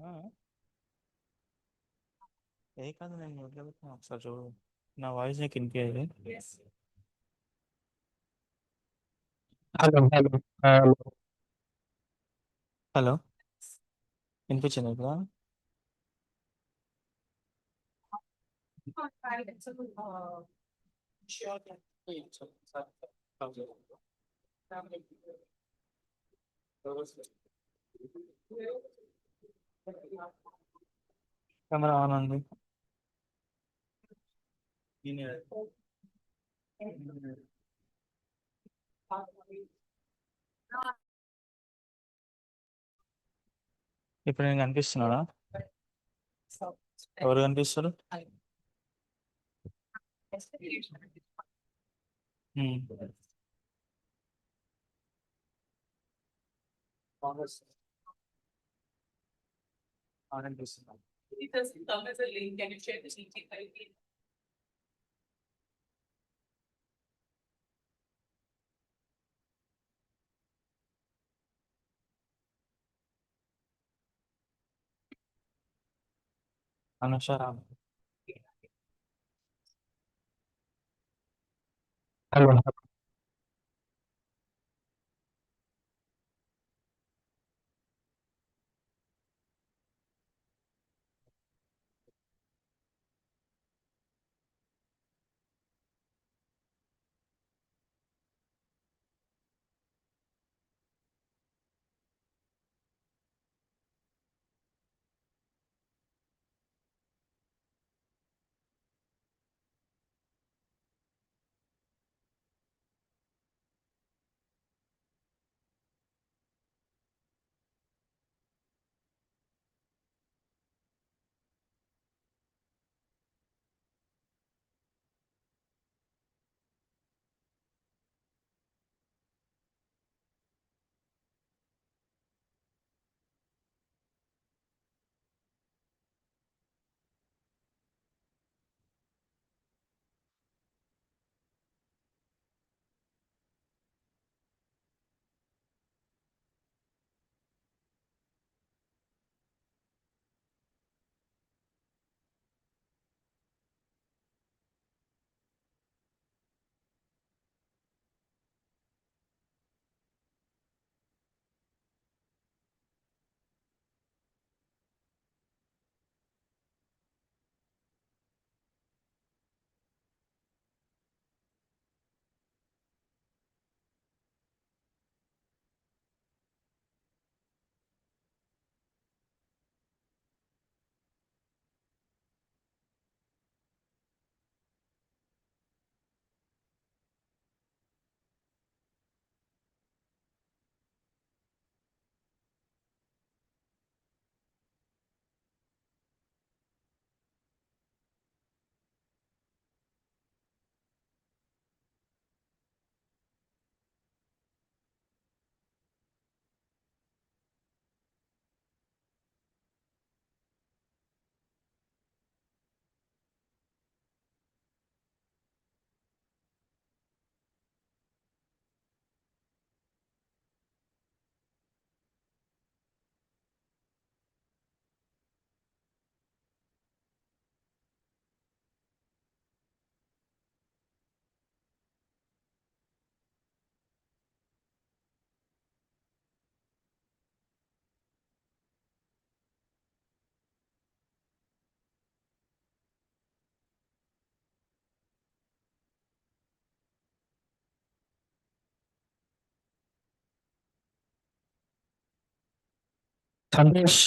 ఆ, ఏ కాదు నేను మ్యూట్లో పెట్టిన ఒకసారి చూడు. నా వాయిస్ నీకు వినిపించేది. Hello hello hello. హలో, వినిపించింది ఇప్పుడు? కెమెరా ఆన్ ఉంది. ఇప్పుడు నేను కనిపిస్తున్నాడా? ఎవరు కనిపిస్తారు? ఉమ్. కనిపిస్తున్నా. It doesn't come as a link. Can you share the link if I did? అనుషారా? Hello hello. Sandesh.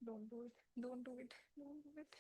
Don't do it. Don't do it. Don't do it.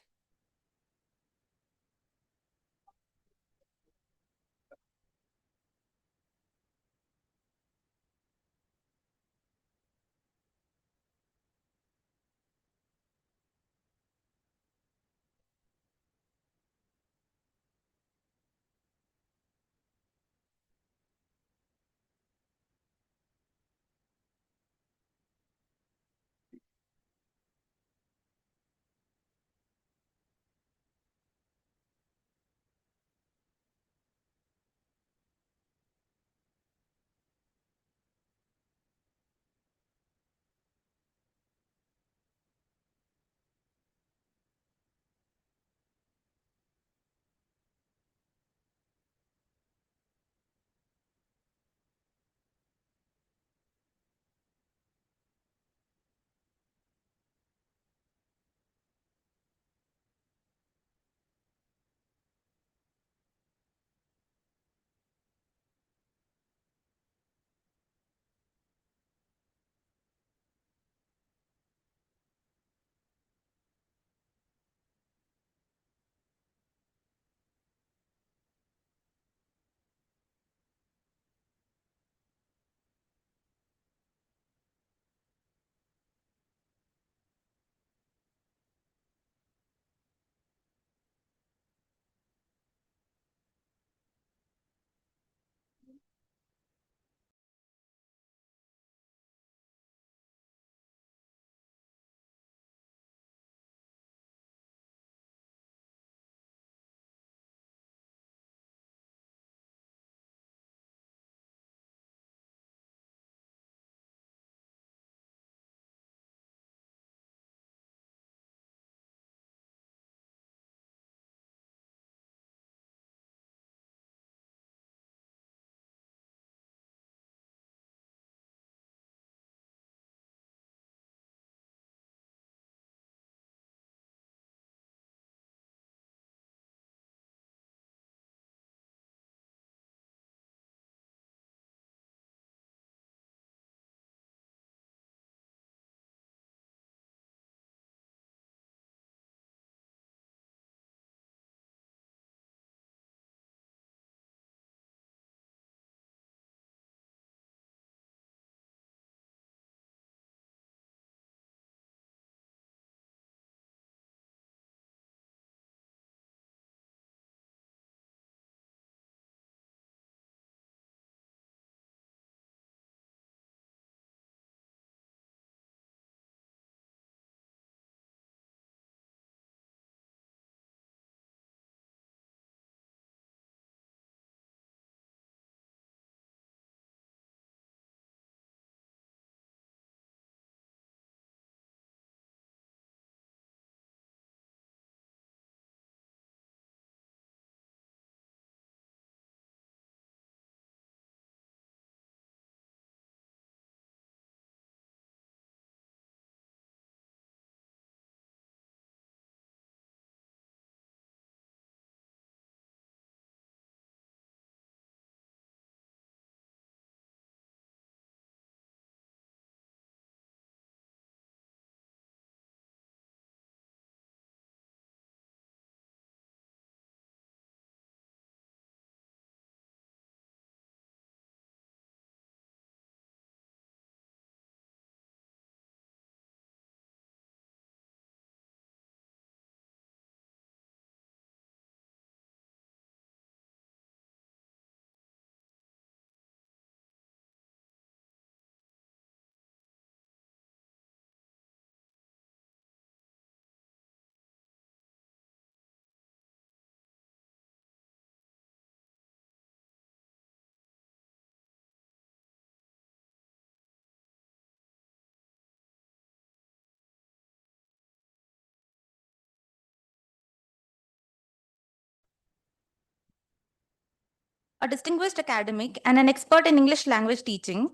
A distinguished academic and an expert in English language teaching.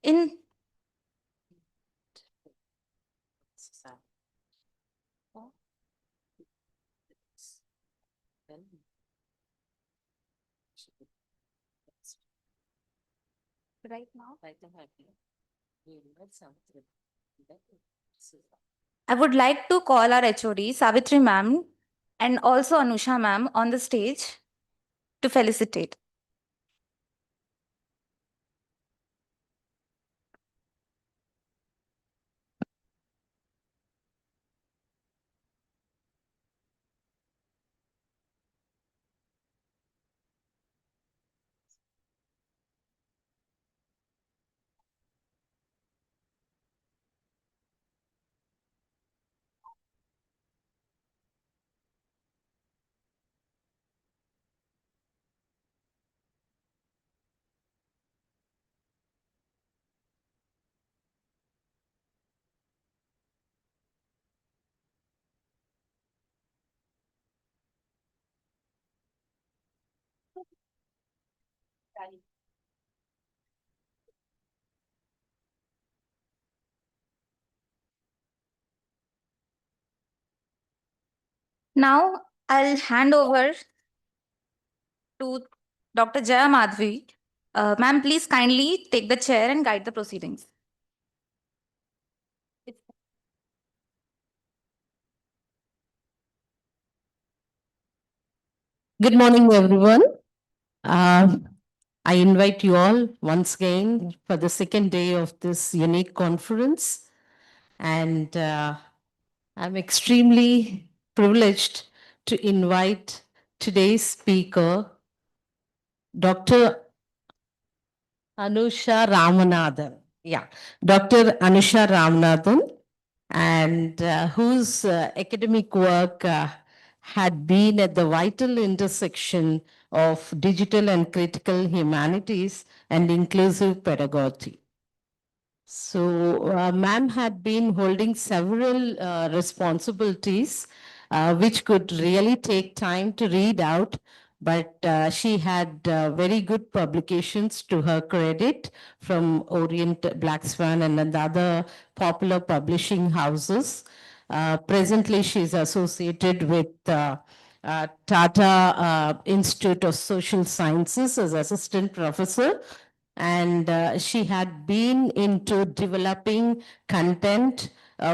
In right now, I would like to call our HOD, Savitri ma'am, and also Anusha ma'am on the stage to felicitate. Now I'll hand over to Dr. Jaya Madhvi. Ma'am, please kindly take the chair and guide the proceedings. Good morning, everyone. Uh, I invite you all once again for the second day of this unique conference. And I'm extremely privileged to invite today's speaker, Dr. Anusha Ramanathan. Yeah, Dr. Anusha Ramanathan, and whose academic work had been at the vital intersection of digital and critical humanities and inclusive pedagogy. So, ma'am had been holding several responsibilities, which could really take time to read out, but she had very good publications to her credit from Orient Black Swan and other popular publishing houses. Presently, she's associated with Tata Institute of Social Sciences as assistant professor, and she had been into developing content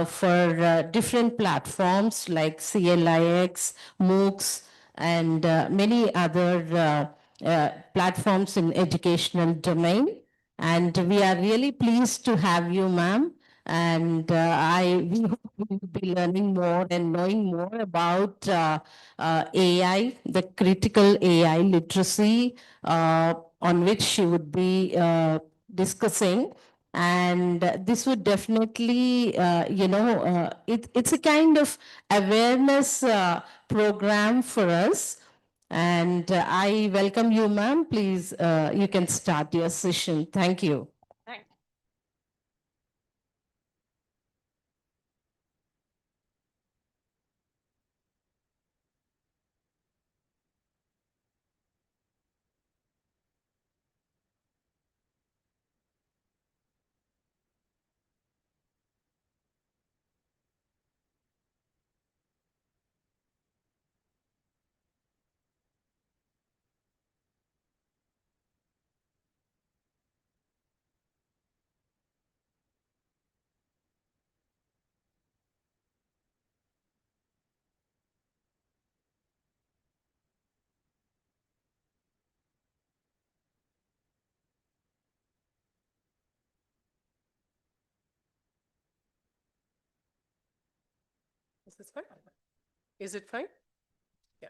for different platforms like CLIX, MOOCs, and many other platforms in educational domain. And we are really pleased to have you, ma'am. And we hope we will be learning more and knowing more about AI, the critical AI literacy, on which she would be discussing. And this would definitely, it's a kind of awareness program for us. And I welcome you, ma'am. Please, you can start your session. Thank you. Is this fine? Is it fine? Yeah.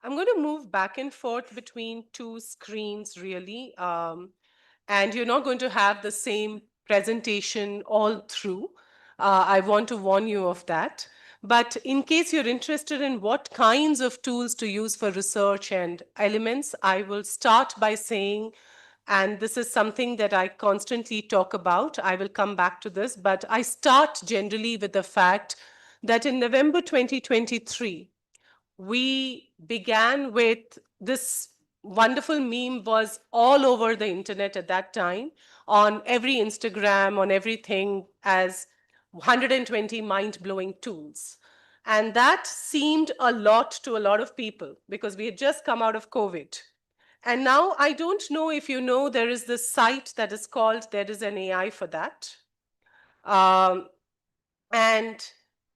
I'm going to move back and forth between two screens, really. And you're not going to have the same presentation all through. I want to warn you of that. But in case you're interested in what kinds of tools to use for research and elements, I will start by saying, and this is something that I constantly talk about, I will come back to this, but I start generally with the fact that in November 2023, we began with this wonderful meme was all over the internet at that time, on every Instagram, on everything, as 120 mind-blowing tools. And that seemed a lot to a lot of people because we had just come out of COVID. And now I don't know if you know, there is this site that is called There is an AI for That. And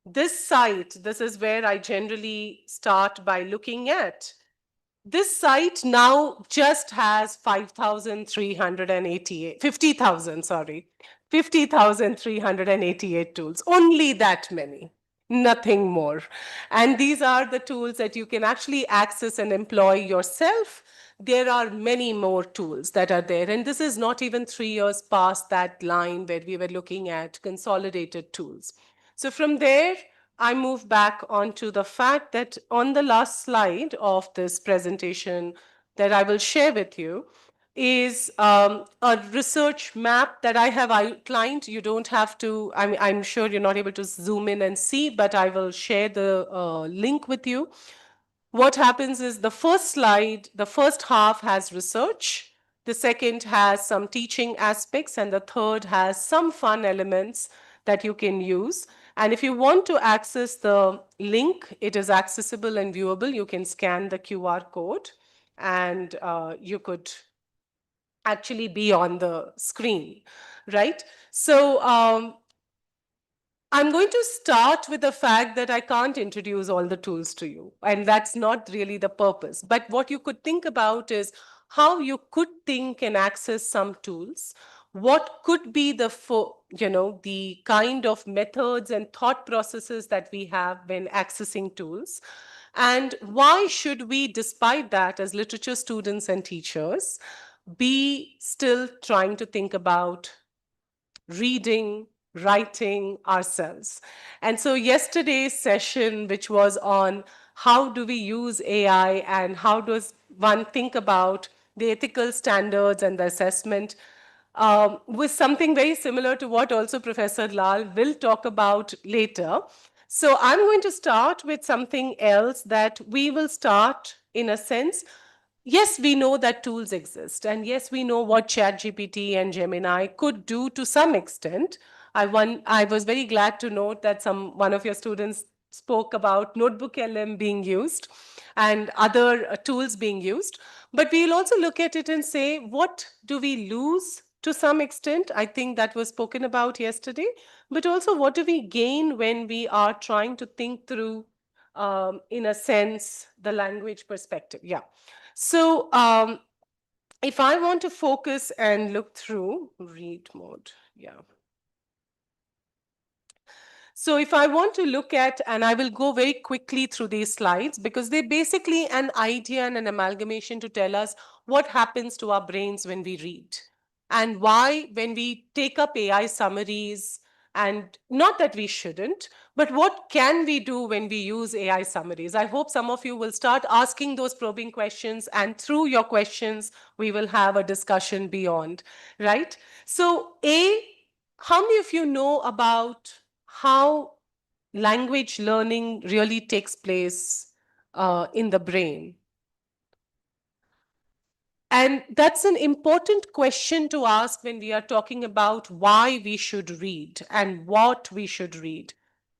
this site, this is where I generally start by looking at. This site now just has 50,000, sorry, 50,388 tools, only that many, nothing more. And these are the tools that you can actually access and employ yourself. There are many more tools that are there. And this is not even 3 years past that line where we were looking at consolidated tools. So from there, I move back onto the fact that on the last slide of this presentation that I will share with you is a research map that I have outlined. You don't have to, I'm sure you're not able to zoom in and see, but I will share the link with you. What happens is the first slide, the first half has research, the second has some teaching aspects, and the third has some fun elements that you can use. And if you want to access the link, it is accessible and viewable. You can scan the QR code and you could actually be on the screen, right? So I'm going to start with the fact that I can't introduce all the tools to you, and that's not really the purpose. But what you could think about is how you could think and access some tools. What could be the the kind of methods and thought processes that we have when accessing tools, and why should we, despite that, as literature students and teachers, be still trying to think about reading, writing ourselves. And so yesterday's session, which was on how do we use AI and how does one think about the ethical standards and the assessment, was something very similar to what also Professor Lal will talk about later. So I'm going to start with something else that we will start, in a sense. Yes, we know that tools exist, and yes, we know what ChatGPT and Gemini could do to some extent. I was very glad to note that one of your students spoke about Notebook LM being used and other tools being used. But we'll also look at it and say, what do we lose to some extent? I think that was spoken about yesterday. But also, what do we gain when we are trying to think through, in a sense, the language perspective? Yeah. So if I want to focus and look through read mode, yeah. So if I want to look at, and I will go very quickly through these slides because they're basically an idea and an amalgamation to tell us what happens to our brains when we read and why when we take up AI summaries, and not that we shouldn't, but what can we do when we use AI summaries? I hope some of you will start asking those probing questions, and through your questions, we will have a discussion beyond, right? So how many of you know about how language learning really takes place in the brain? And that's an important question to ask when we are talking about why we should read and what we should read.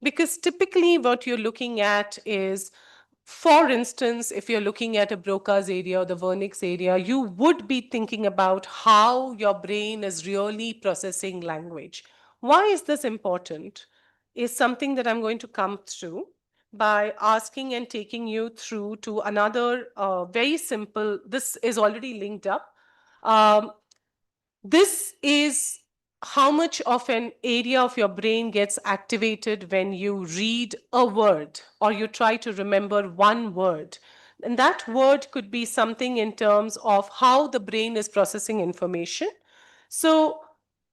Because typically, what you're looking at is, for instance, if you're looking at a Broca's area or the Wernicke's area, you would be thinking about how your brain is really processing language. Why is this important? Is something that I'm going to come through by asking and taking you through to another very simple, this is already linked up. This is how much of an area of your brain gets activated when you read a word or you try to remember one word. And that word could be something in terms of how the brain is processing information. So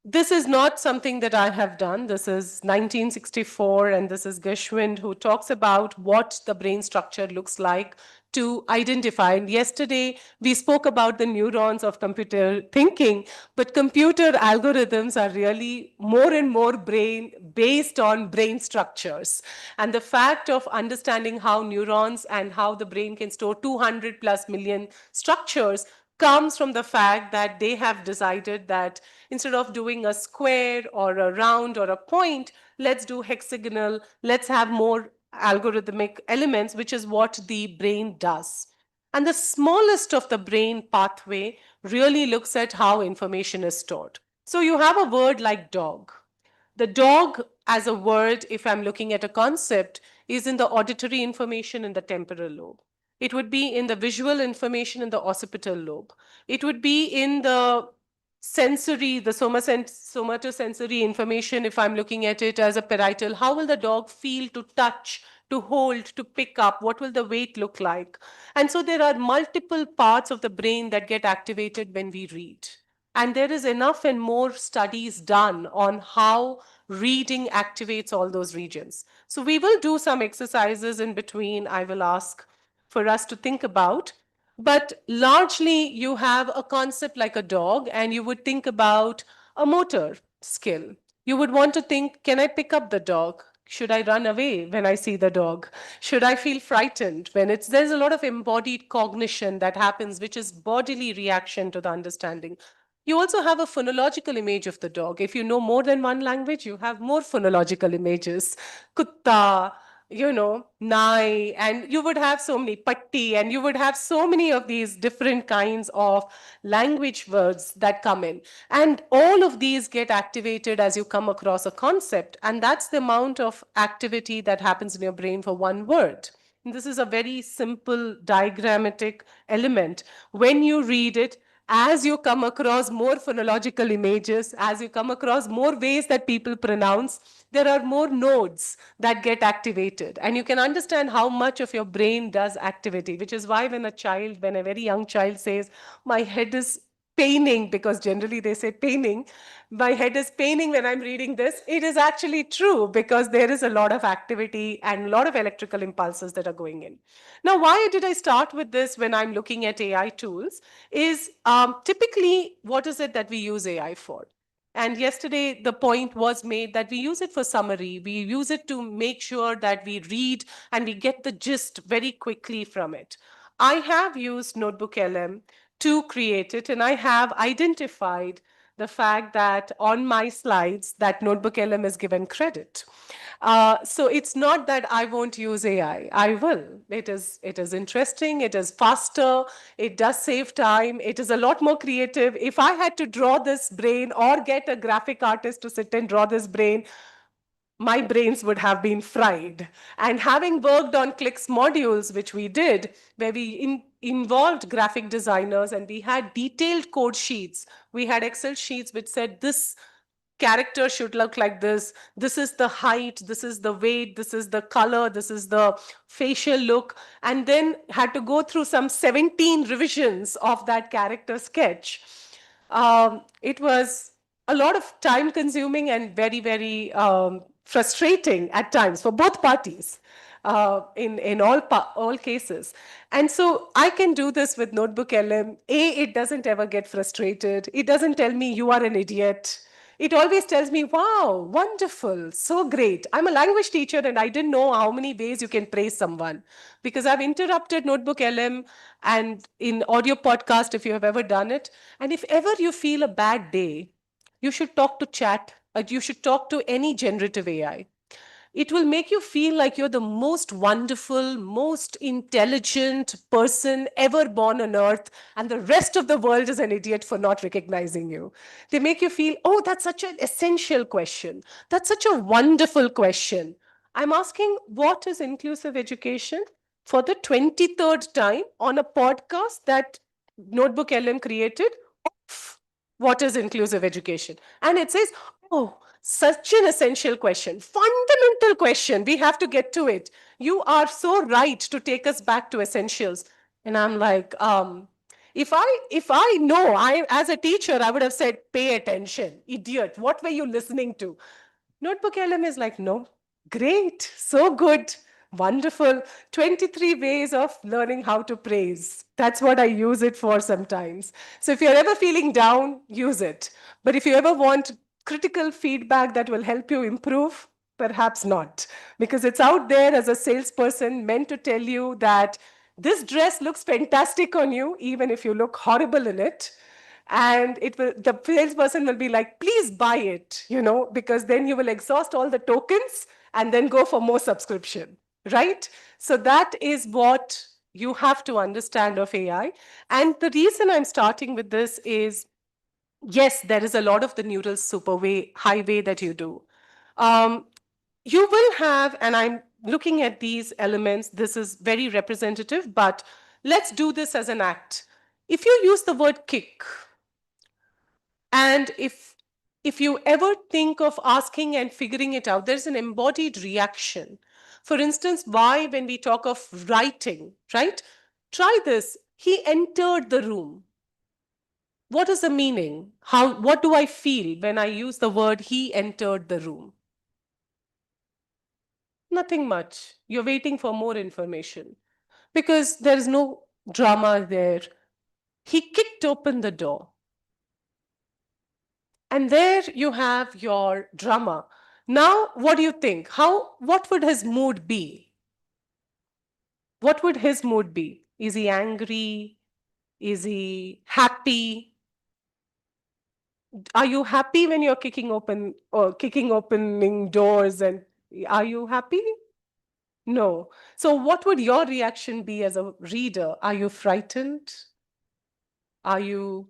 this is not something that I have done. This is 1964, and this is Gershwin, who talks about what the brain structure looks like to identify. And yesterday, we spoke about the neurons of computer thinking, but computer algorithms are really more and more brain based on brain structures. And the fact of understanding how neurons and how the brain can store 200 plus million structures comes from the fact that they have decided that instead of doing a square or a round or a point, let's do hexagonal, let's have more algorithmic elements, which is what the brain does. And the smallest of the brain pathway really looks at how information is stored. So you have a word like dog. The dog as a word, if I'm looking at a concept, is in the auditory information in the temporal lobe. It would be in the visual information in the occipital lobe. It would be in the sensory, the somatosensory information, if I'm looking at it as a parietal. How will the dog feel to touch, to hold, to pick up? What will the weight look like? And so there are multiple parts of the brain that get activated when we read. And there is enough and more studies done on how reading activates all those regions. So we will do some exercises in between, I will ask for us to think about. But largely, you have a concept like a dog, and you would think about a motor skill. You would want to think, can I pick up the dog? Should I run away when I see the dog? Should I feel frightened when there's a lot of embodied cognition that happens, which is bodily reaction to the understanding. You also have a phonological image of the dog. If you know more than one language, you have more phonological images. Kutta, nai, and you would have so many patti, and you would have so many of these different kinds of language words that come in. And all of these get activated as you come across a concept. And that's the amount of activity that happens in your brain for one word. And this is a very simple diagrammatic element. When you read it, as you come across more phonological images, as you come across more ways that people pronounce, there are more nodes that get activated. And you can understand how much of your brain does activity, which is why when a very young child says, my head is paining, because generally they say paining, my head is paining when I'm reading this, it is actually true because there is a lot of activity and a lot of electrical impulses that are going in. Now, why did I start with this when I'm looking at AI tools is typically what is it that we use AI for? And yesterday, the point was made that we use it for summary. We use it to make sure that we read and we get the gist very quickly from it. I have used Notebook LM to create it, and I have identified the fact that on my slides that Notebook LM is given credit. So it's not that I won't use AI. I will. It is interesting. It is faster. It does save time. It is a lot more creative. If I had to draw this brain or get a graphic artist to sit and draw this brain, my brains would have been fried. And having worked on Click's modules, which we did, where we involved graphic designers and we had detailed code sheets, we had Excel sheets which said this character should look like this. This is the height, this is the weight, this is the color, this is the facial look, and then had to go through some 17 revisions of that character sketch. It was a lot of time consuming and very, very frustrating at times for both parties. In all cases. And so I can do this with Notebook LM. It doesn't ever get frustrated. It doesn't tell me you are an idiot. It always tells me, wow, wonderful, so great. I'm a language teacher and I didn't know how many ways you can praise someone because I've interrupted Notebook LM and in audio podcast, if you have ever done it. And if ever you feel a bad day, you should talk to chat, or you should talk to any generative AI. It will make you feel like you're the most wonderful, most intelligent person ever born on earth, and the rest of the world is an idiot for not recognizing you. They make you feel, oh, that's such an essential question. That's such a wonderful question. I'm asking, what is inclusive education? For the 23rd time on a podcast that Notebook LM created, what is inclusive education? And it says, oh, such an essential question, fundamental question. We have to get to it. You are so right to take us back to essentials. And I'm like, if I know, I as a teacher, I would have said, pay attention, idiot. What were you listening to? Notebook LM is like, no, great, so good, wonderful. 23 ways of learning how to praise. That's what I use it for sometimes. So if you're ever feeling down, use it. But if you ever want critical feedback that will help you improve, perhaps not. Because it's out there as a salesperson meant to tell you that this dress looks fantastic on you, even if you look horrible in it. And the salesperson will be like, please buy it, because then you will exhaust all the tokens and then go for more subscription, right? So that is what you have to understand of AI. And the reason I'm starting with this is, yes, there is a lot of the neural superway highway that you do. Um, you will have, and I'm looking at these elements, this is very representative, but let's do this as an act. If you use the word kick, and if you ever think of asking and figuring it out, there's an embodied reaction. For instance, why when we talk of writing, right? Try this. He entered the room. What is the meaning? What do I feel when I use the word he entered the room? Nothing much. You're waiting for more information because there is no drama there. He kicked open the door. And there you have your drama. Now, what do you think? What would his mood be? What would his mood be? Is he angry? Is he happy? Are you happy when you're kicking opening doors, and are you happy? No. So what would your reaction be as a reader? Are you frightened? Are you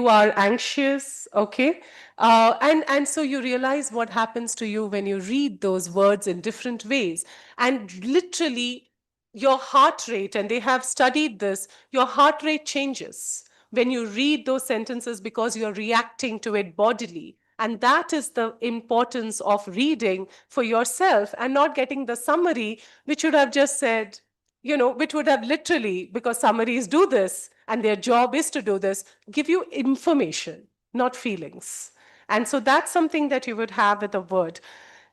are anxious, okay? And so you realize what happens to you when you read those words in different ways. And literally, your heart rate, and they have studied this, your heart rate changes when you read those sentences because you're reacting to it bodily. And that is the importance of reading for yourself and not getting the summary, which would have just said, which would have literally, because summaries do this and their job is to do this, give you information, not feelings. And so that's something that you would have with a word.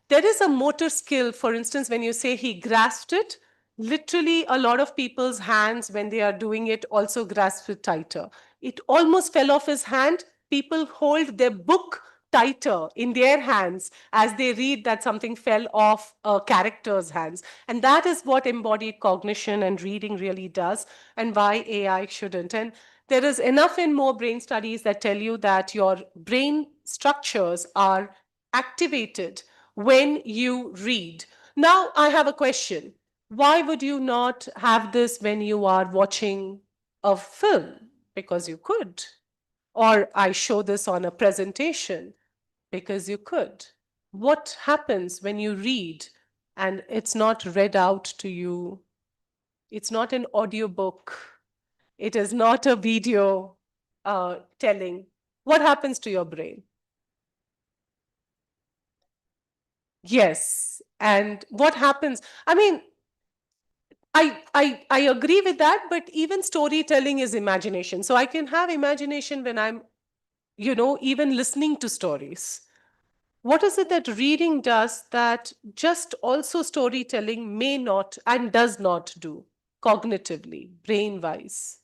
There is a motor skill, for instance, when you say he grasped it, literally a lot of people's hands, when they are doing it, also grasp it tighter. It almost fell off his hand. People hold their book tighter in their hands as they read that something fell off a character's hands. And that is what embodied cognition and reading really does, and why AI shouldn't. And there is enough and more brain studies that tell you that your brain structures are activated when you read. Now, I have a question. Why would you not have this when you are watching a film? Because you could. Or I show this on a presentation because you could. What happens when you read and it's not read out to you? It's not an audiobook. It is not a video telling. What happens to your brain? Yes. And what happens? I mean, I agree with that, but even storytelling is imagination. So I can have imagination when I'm, even listening to stories. What is it that reading does that just also storytelling may not and does not do cognitively, brain wise?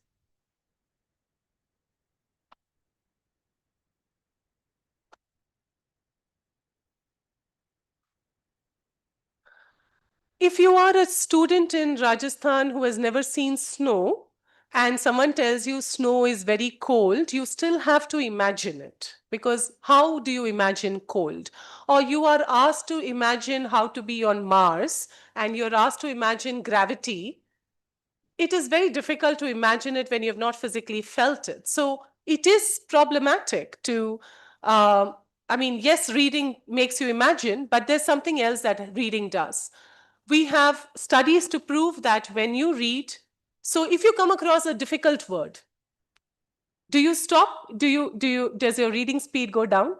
If you are a student in Rajasthan who has never seen snow, and someone tells you snow is very cold, you still have to imagine it. Because how do you imagine cold? Or you are asked to imagine how to be on Mars, and you're asked to imagine gravity. It is very difficult to imagine it when you've not physically felt it. So it is problematic to, yes, reading makes you imagine, but there's something else that reading does. We have studies to prove that when you read, so if you come across a difficult word, do you stop? Does your reading speed go down?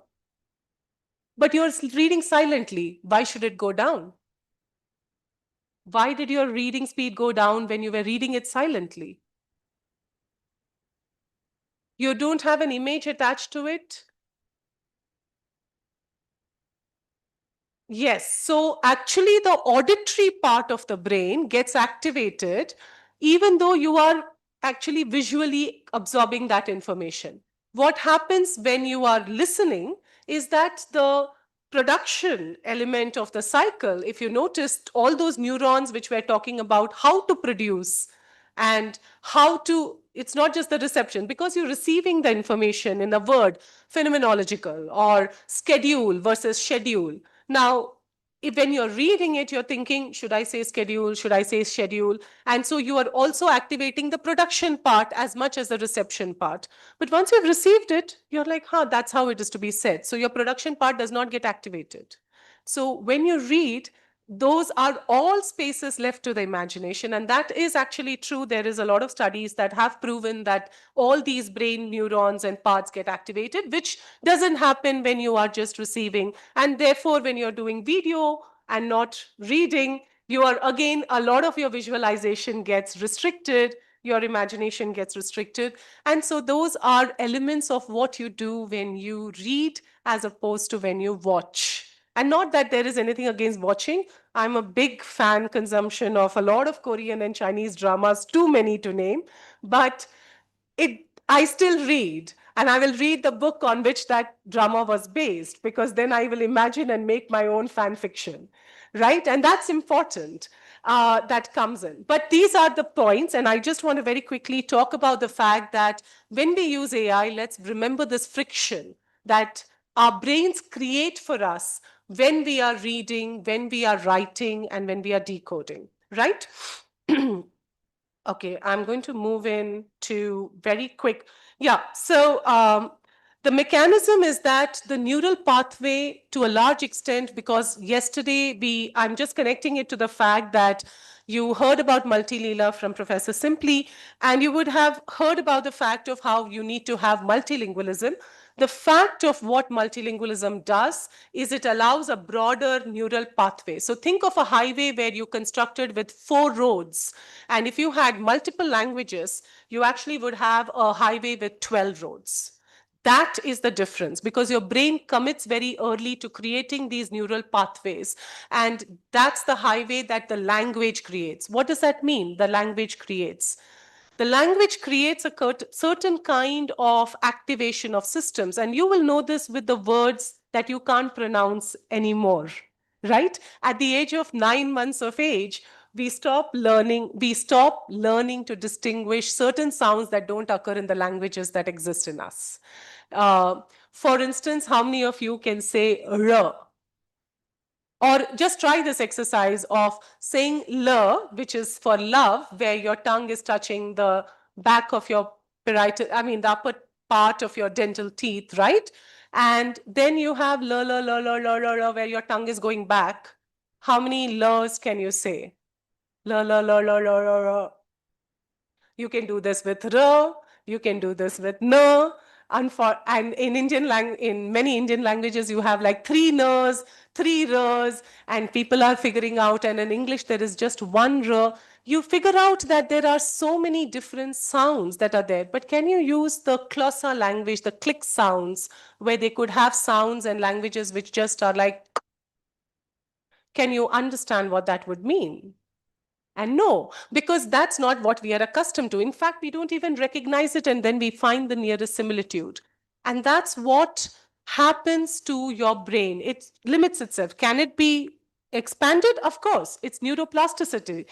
But you're reading silently. Why should it go down? Why did your reading speed go down when you were reading it silently? You don't have an image attached to it. Yes, so actually the auditory part of the brain gets activated even though you are actually visually absorbing that information. What happens when you are listening is that the production element of the cycle, if you noticed all those neurons which we're talking about, how to produce and how to, it's not just the reception, because you're receiving the information in a word, phenomenological or schedule versus schedule. Now, when you're reading it, you're thinking, should I say schedule? Should I say schedule? And so you are also activating the production part as much as the reception part. But once you've received it, you're like, that's how it is to be said. So your production part does not get activated. So when you read, those are all spaces left to the imagination. And that is actually true. There is a lot of studies that have proven that all these brain neurons and parts get activated, which doesn't happen when you are just receiving. And therefore, when you're doing video and not reading, you are again, a lot of your visualization gets restricted, your imagination gets restricted. And so those are elements of what you do when you read as opposed to when you watch. And not that there is anything against watching. I'm a big fan consumption of a lot of Korean and Chinese dramas, too many to name, but I still read, and I will read the book on which that drama was based, because then I will imagine and make my own fan fiction, right? And that's important. That comes in. But these are the points, and I just want to very quickly talk about the fact that when we use AI, let's remember this friction that our brains create for us when we are reading, when we are writing, and when we are decoding, right? Okay, I'm going to move in to very quick. Yeah, so the mechanism is that the neural pathway, to a large extent, because yesterday I'm just connecting it to the fact that you heard about multileela from Professor Simply, and you would have heard about the fact of how you need to have multilingualism. The fact of what multilingualism does is it allows a broader neural pathway. So think of a highway where you constructed with 4 roads. And if you had multiple languages, you actually would have a highway with 12 roads. That is the difference, because your brain commits very early to creating these neural pathways. And that's the highway that the language creates. What does that mean? The language creates. The language creates a certain kind of activation of systems. And you will know this with the words that you can't pronounce anymore, right? At the age of 9 months of age, we stop learning to distinguish certain sounds that don't occur in the languages that exist in us. For instance, how many of you can say R? Or just try this exercise of saying L, which is for love, where your tongue is touching the back of your parietal, the upper part of your dental teeth, right? And then you have L, L, L, L, L, L, L, where your tongue is going back. How many L's can you say? L, L, L, L, L, L, L. You can do this with R, you can do this with N. And in many Indian languages, you have like 3 Ns, 3 Rs, and people are figuring out, and in English, there is just 1 R. You figure out that there are so many different sounds that are there, but can you use the Xhosa language, the click sounds, where they could have sounds and languages which just are like, can you understand what that would mean? And no, because that's not what we are accustomed to. In fact, we don't even recognize it, and then we find the nearest similitude. And that's what happens to your brain. It limits itself. Can it be expanded? Of course, it's neuroplasticity.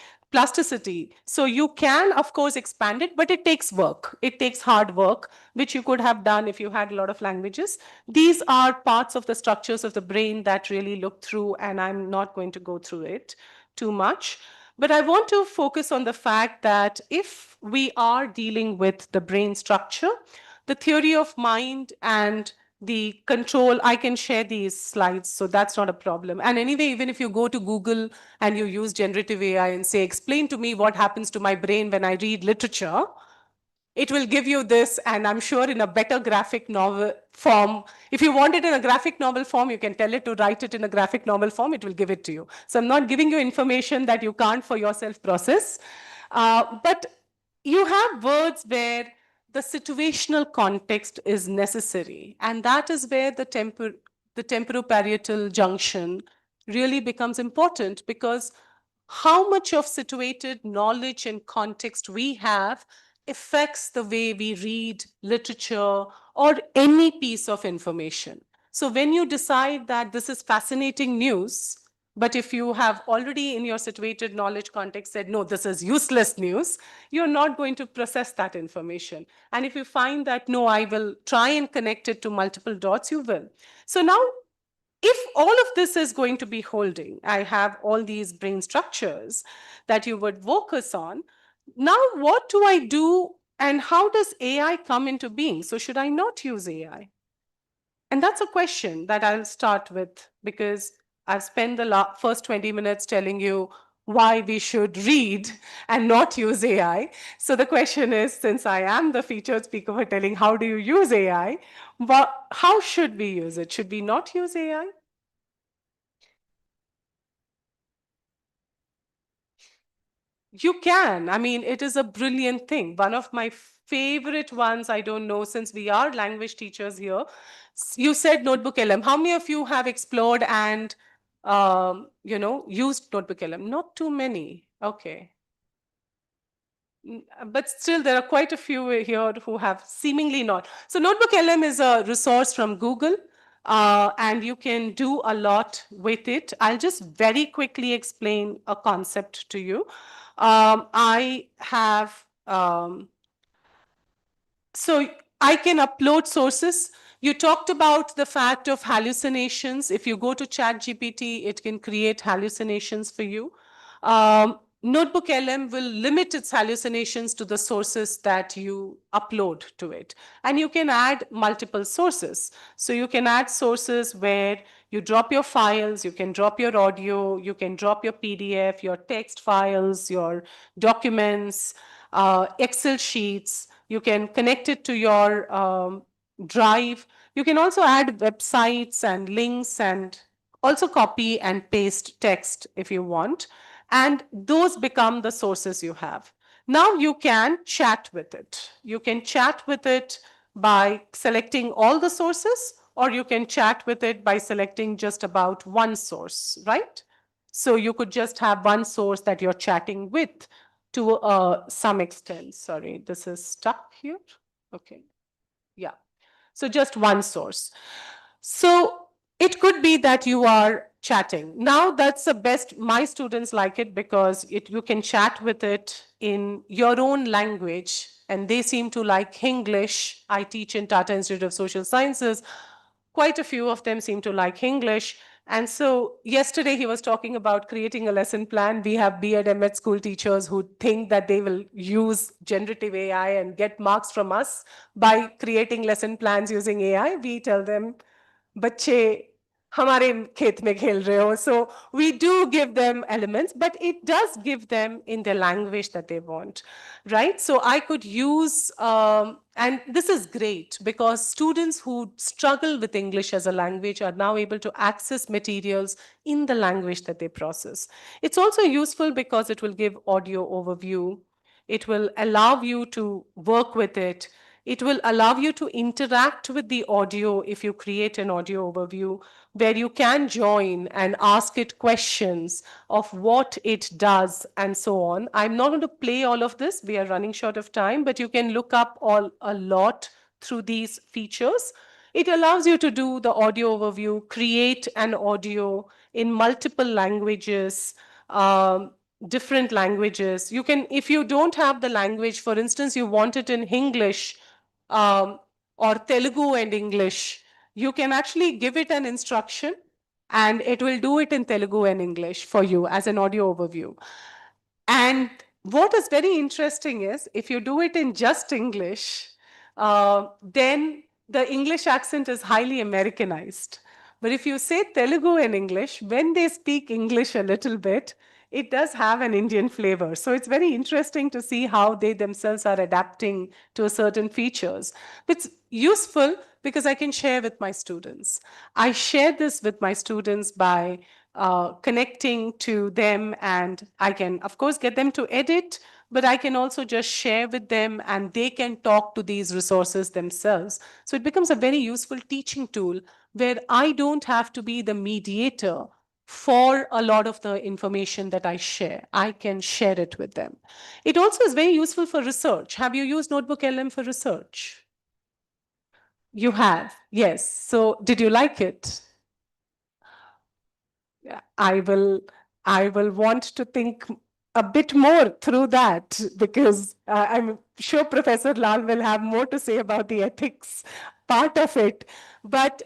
So you can, of course, expand it, but it takes work. It takes hard work, which you could have done if you had a lot of languages. These are parts of the structures of the brain that really look through, and I'm not going to go through it too much. But I want to focus on the fact that if we are dealing with the brain structure, the theory of mind and the control, I can share these slides, so that's not a problem. And anyway, even if you go to Google and you use generative AI and say, explain to me what happens to my brain when I read literature, it will give you this, and I'm sure in a better graphic novel form. If you want it in a graphic novel form, you can tell it to write it in a graphic novel form, it will give it to you. So I'm not giving you information that you can't for yourself process. But you have words where the situational context is necessary, and that is where the temporoparietal junction really becomes important, because how much of situated knowledge and context we have affects the way we read literature or any piece of information. So when you decide that this is fascinating news, but if you have already in your situated knowledge context said, no, this is useless news, you're not going to process that information. And if you find that, no, I will try and connect it to multiple dots, you will. So now if all of this is going to be holding, I have all these brain structures that you would focus on. Now, what do I do and how does AI come into being? So, should I not use AI? And that's a question that I'll start with because I've spent the first 20 minutes telling you why we should read and not use AI. So the question is, since I am the featured speaker for telling how do you use AI, but how should we use it? Should we not use AI? You can. I mean, it is a brilliant thing. One of my favorite ones, I don't know, since we are language teachers here, you said Notebook LM. How many of you have explored and, used Notebook LM? Not too many. Okay. But still, there are quite a few here who have seemingly not. So Notebook LM is a resource from Google. And you can do a lot with it. I'll just very quickly explain a concept to you. I have, so I can upload sources. You talked about the fact of hallucinations. If you go to ChatGPT, it can create hallucinations for you. Notebook LM will limit its hallucinations to the sources that you upload to it. And you can add multiple sources. So you can add sources where you drop your files, you can drop your audio, you can drop your PDF, your text files, your documents, Excel sheets. You can connect it to your Drive. You can also add websites and links and also copy and paste text if you want. And those become the sources you have. Now you can chat with it. You can chat with it by selecting all the sources, or you can chat with it by selecting just about one source, right? So you could just have one source that you're chatting with to some extent. Sorry, this is stuck here. Okay. Yeah. So just one source. So it could be that you are chatting. Now that's the best. My students like it because you can chat with it in your own language, and they seem to like English. I teach in Tata Institute of Social Sciences. Quite a few of them seem to like English. And so yesterday he was talking about creating a lesson plan. We have B.Ed, M.Ed school teachers who think that they will use generative AI and get marks from us by creating lesson plans using AI. We tell them, बच्चे हमारे खेत में खेल रहे हो. So we do give them elements, but it does give them in the language that they want, right? So I could use, and this is great because students who struggle with English as a language are now able to access materials in the language that they process. It's also useful because it will give audio overview. It will allow you to work with it. It will allow you to interact with the audio if you create an audio overview where you can join and ask it questions of what it does and so on. I'm not going to play all of this. We are running short of time, but you can look up a lot through these features. It allows you to do the audio overview, create an audio in multiple languages, different languages. You can, if you don't have the language, for instance, you want it in English, or Telugu and English, you can actually give it an instruction and it will do it in Telugu and English for you as an audio overview. And what is very interesting is if you do it in just English, then the English accent is highly Americanized. But if you say Telugu and English, when they speak English a little bit, it does have an Indian flavor. So it's very interesting to see how they themselves are adapting to certain features. It's useful because I can share with my students. I share this with my students by connecting to them, and I can, of course, get them to edit, but I can also just share with them and they can talk to these resources themselves. So it becomes a very useful teaching tool where I don't have to be the mediator for a lot of the information that I share. I can share it with them. It also is very useful for research. Have you used Notebook LM for research? You have, yes. So did you like it? I will want to think a bit more through that because I'm sure Professor Lal will have more to say about the ethics part of it. But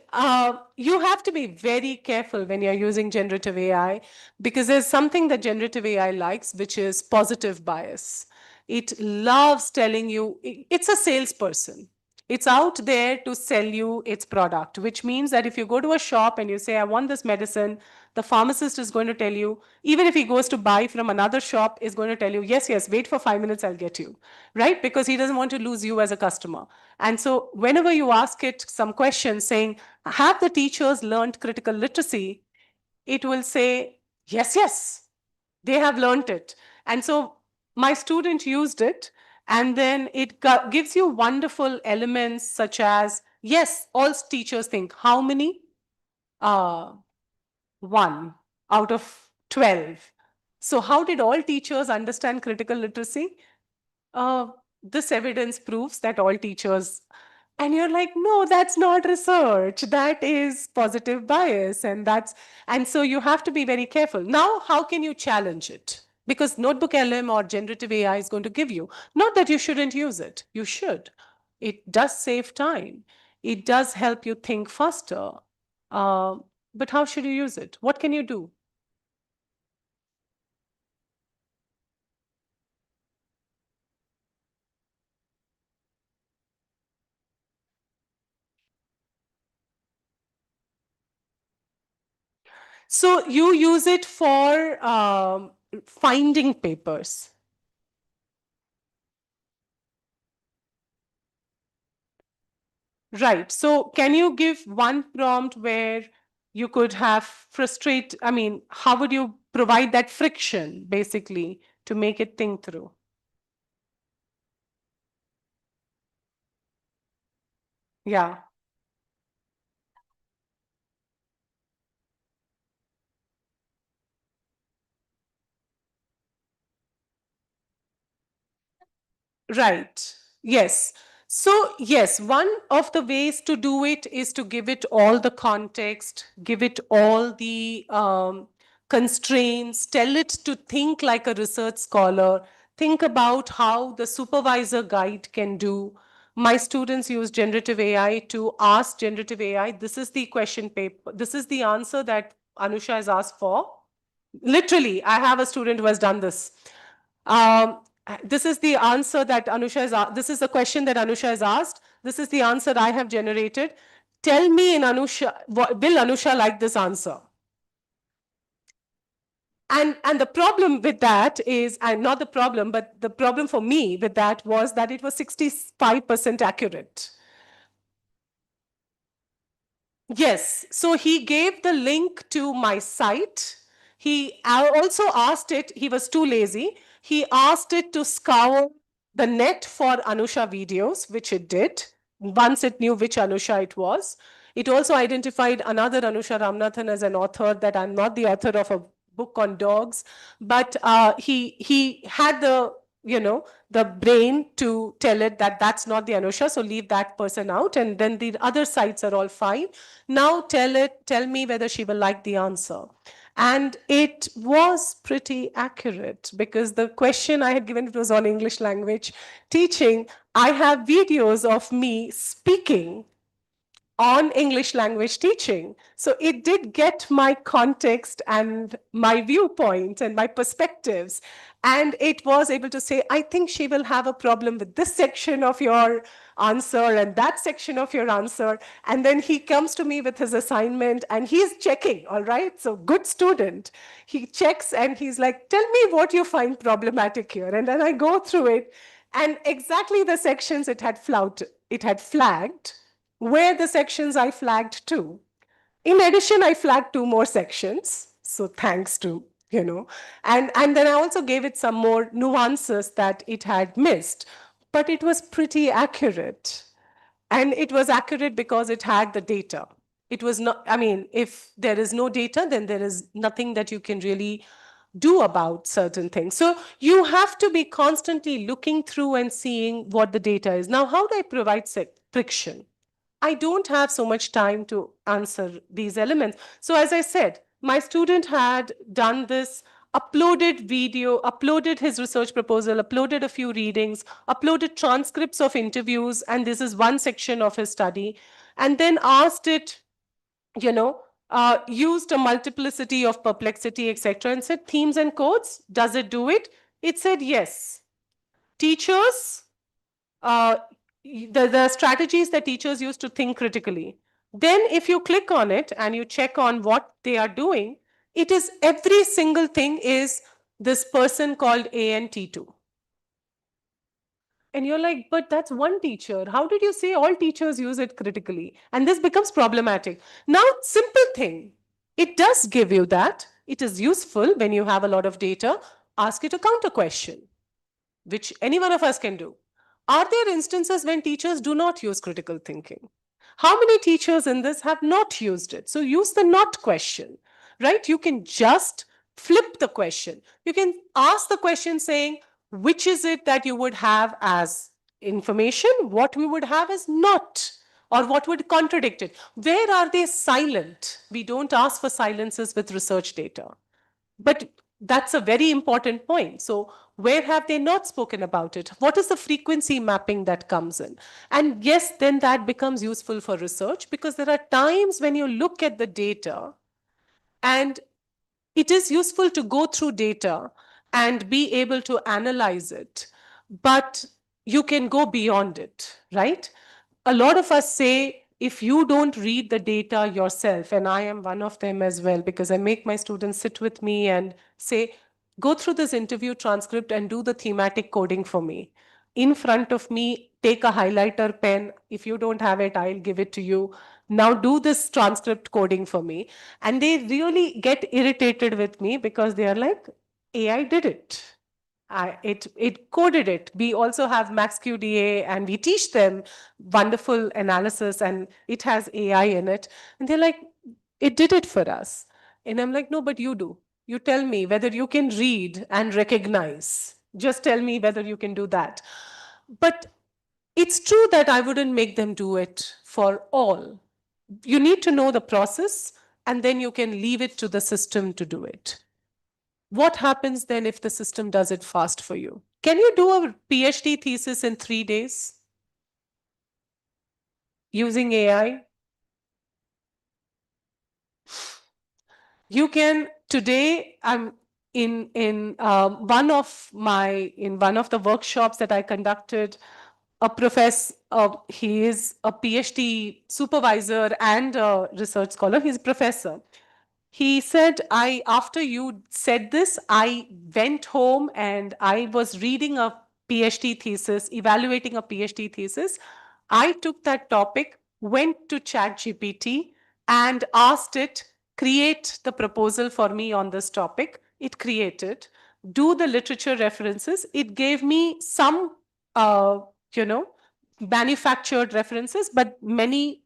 you have to be very careful when you're using generative AI, because there's something that generative AI likes, which is positive bias. It loves telling you, it's a salesperson. It's out there to sell you its product, which means that if you go to a shop and you say, I want this medicine, the pharmacist is going to tell you, even if he goes to buy from another shop, is going to tell you, yes, yes, wait for 5 minutes, I'll get you, right? Because he doesn't want to lose you as a customer. And so whenever you ask it some questions saying, have the teachers learned critical literacy? It will say, yes, yes, they have learned it. And so my student used it, and then it gives you wonderful elements such as, yes, all teachers think, how many? 1 out of 12. So how did all teachers understand critical literacy? uh, this evidence proves that all teachers, and you're like, no, that's not research, that is positive bias. And so you have to be very careful. Now, how can you challenge it? Because Notebook LM or generative AI is going to give you, not that you shouldn't use it, you should. It does save time, it does help you think faster. Uh, but how should you use it? What can you do? So you use it for finding papers. Right. So can you give one prompt where you could have I mean, how would you provide that friction basically to make it think through? Yeah. Right. Yes. So, yes, one of the ways to do it is to give it all the context, give it all the constraints, tell it to think like a research scholar, think about how the supervisor guide can do. My students use generative AI to ask generative AI, this is the question paper, this is the answer that Anusha has asked for. Literally, I have a student who has done this. This is the answer that Anusha has asked. This is the question that Anusha has asked. This is the answer I have generated. Tell me in Anusha, will Anusha like this answer? And the problem with that is, and not the problem, but the problem for me with that was that it was 65% accurate. Yes, so he gave the link to my site. I also asked it, he was too lazy. He asked it to scour the net for Anusha videos, which it did, once it knew which Anusha it was. It also identified another Anusha Ramnathan as an author, that I'm not the author of a book on dogs, but he had the brain to tell it that that's not the Anusha, so leave that person out, and then the other sites are all fine. Now tell me whether she will like the answer. And it was pretty accurate, because the question I had given, it was on English language teaching. I have videos of me speaking on English language teaching. So it did get my context and my viewpoint and my perspectives. And it was able to say, I think she will have a problem with this section of your answer and that section of your answer. And then he comes to me with his assignment and he's checking, all right? So good student. He checks and he's like, tell me what you find problematic here. And then I go through it, and exactly the sections it had flagged were the sections I flagged too. In addition, I flagged 2 more sections. So thanks to, and then I also gave it some more nuances that it had missed, but it was pretty accurate. And it was accurate because it had the data. It was not, I mean, if there is no data, then there is nothing that you can really do about certain things. So you have to be constantly looking through and seeing what the data is. Now, how do I provide friction? I don't have so much time to answer these elements. So as I said, my student had done this uploaded video, uploaded his research proposal, uploaded a few readings, uploaded transcripts of interviews, and this is one section of his study, and then asked it, used a multiplicity of perplexity, etc., and said themes and codes. Does it do it? It said yes. Teachers, the strategies that teachers use to think critically. Then if you click on it and you check on what they are doing, it is every single thing is this person called ANT2. And you're like, but that's one teacher. How did you say all teachers use it critically? And this becomes problematic. Now, simple thing. It does give you that. It is useful when you have a lot of data. Ask it a counter question, which any one of us can do. Are there instances when teachers do not use critical thinking? How many teachers in this have not used it? So use the not question, right? You can just flip the question. You can ask the question saying, which is it that you would have as information? What we would have as not? Or what would contradict it? Where are they silent? We don't ask for silences with research data. But that's a very important point. So where have they not spoken about it? What is the frequency mapping that comes in? And yes, then that becomes useful for research, because there are times when you look at the data and it is useful to go through data and be able to analyze it, but you can go beyond it, right? A lot of us say, if you don't read the data yourself, and I am one of them as well, because I make my students sit with me and say, go through this interview transcript and do the thematic coding for me. In front of me, take a highlighter pen. If you don't have it, I'll give it to you. Now do this transcript coding for me. And they really get irritated with me because they are like, AI did it. It coded it. We also have MaxQDA and we teach them wonderful analysis and it has AI in it. And they're like, it did it for us. And I'm like, no, but you do. You tell me whether you can read and recognize. Just tell me whether you can do that. But it's true that I wouldn't make them do it for all. You need to know the process and then you can leave it to the system to do it. What happens then if the system does it fast for you? Can you do a PhD thesis in 3 days using AI? You can. Today, I'm in one of the workshops that I conducted. A professor, he is a PhD supervisor and a research scholar. He's a professor. He said, after you said this, I went home and I was reading a PhD thesis, evaluating a PhD thesis. I took that topic, went to ChatGPT and asked it, create the proposal for me on this topic. It created, do the literature references. It gave me some, manufactured references, but many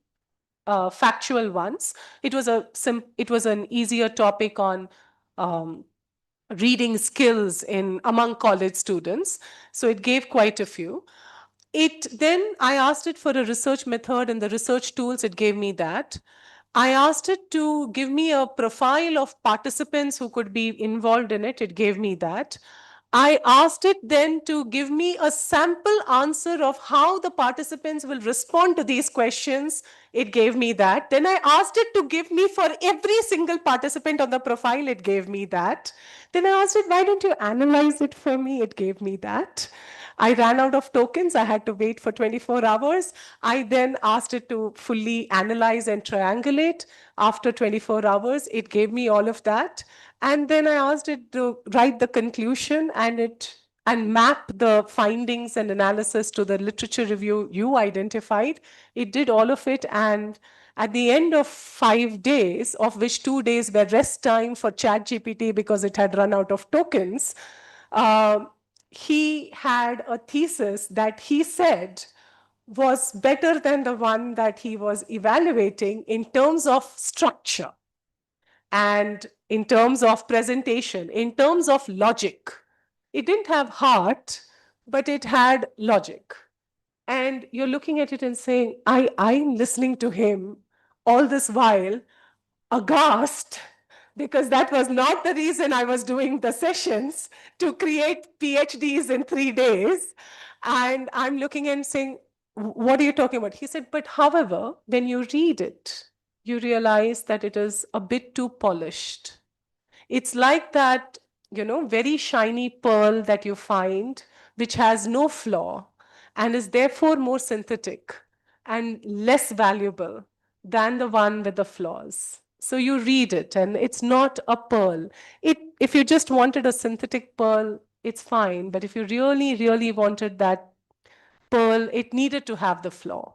factual ones. It was an easier topic on reading skills among college students. So it gave quite a few. Then I asked it for a research method and the research tools, it gave me that. I asked it to give me a profile of participants who could be involved in it. It gave me that. I asked it then to give me a sample answer of how the participants will respond to these questions. It gave me that. Then I asked it to give me for every single participant on the profile. It gave me that. Then I asked it, why don't you analyze it for me? It gave me that. I ran out of tokens. I had to wait for 24 hours. I then asked it to fully analyze and triangulate. After 24 hours, it gave me all of that. And then I asked it to write the conclusion and map the findings and analysis to the literature review you identified. It did all of it. And at the end of 5 days, of which 2 days were rest time for ChatGPT because it had run out of tokens, he had a thesis that he said was better than the one that he was evaluating in terms of structure and in terms of presentation, in terms of logic. It didn't have heart, but it had logic. And you're looking at it and saying, I'm listening to him all this while, aghast because that was not the reason I was doing the sessions to create PhDs in 3 days. And I'm looking and saying, what are you talking about? He said, but however, when you read it, you realize that it is a bit too polished. It's like that, very shiny pearl that you find, which has no flaw and is therefore more synthetic and less valuable than the one with the flaws. So you read it and it's not a pearl. If you just wanted a synthetic pearl, it's fine. But if you really, really wanted that pearl, it needed to have the flaw.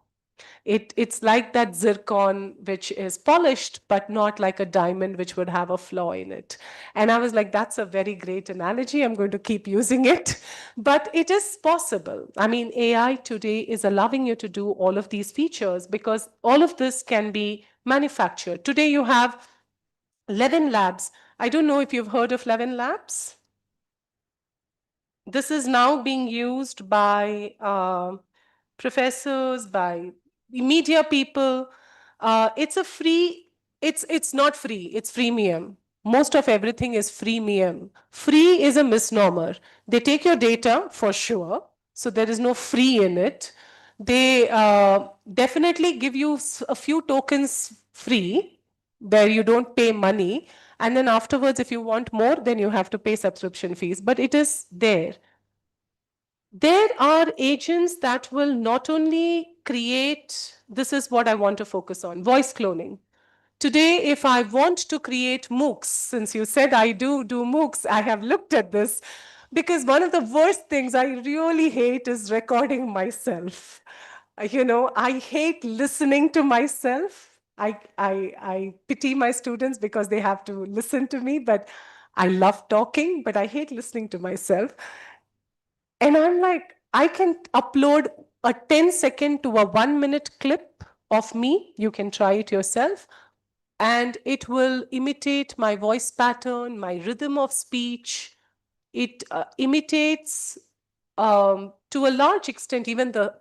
It's like that zircon, which is polished, but not like a diamond, which would have a flaw in it. And I was like, that's a very great analogy. I'm going to keep using it. But it is possible. I mean, AI today is allowing you to do all of these features because all of this can be manufactured. Today you have Levin Labs. I don't know if you've heard of Levin Labs. This is now being used by professors, by media people. It's a free, it's not free, it's freemium. Most of everything is freemium. Free is a misnomer. They take your data for sure, so there is no free in it. They definitely give you a few tokens free where you don't pay money. And then afterwards, if you want more, then you have to pay subscription fees. But it is there. There are agents that will not only create, this is what I want to focus on, voice cloning. Today, if I want to create MOOCs, since you said I do MOOCs, I have looked at this because one of the worst things I really hate is recording myself. I hate listening to myself. I pity my students because they have to listen to me, but I love talking, but I hate listening to myself. And I'm like, I can upload a 10-second to a 1-minute clip of me. You can try it yourself. And it will imitate my voice pattern, my rhythm of speech. It imitates, to a large extent, even the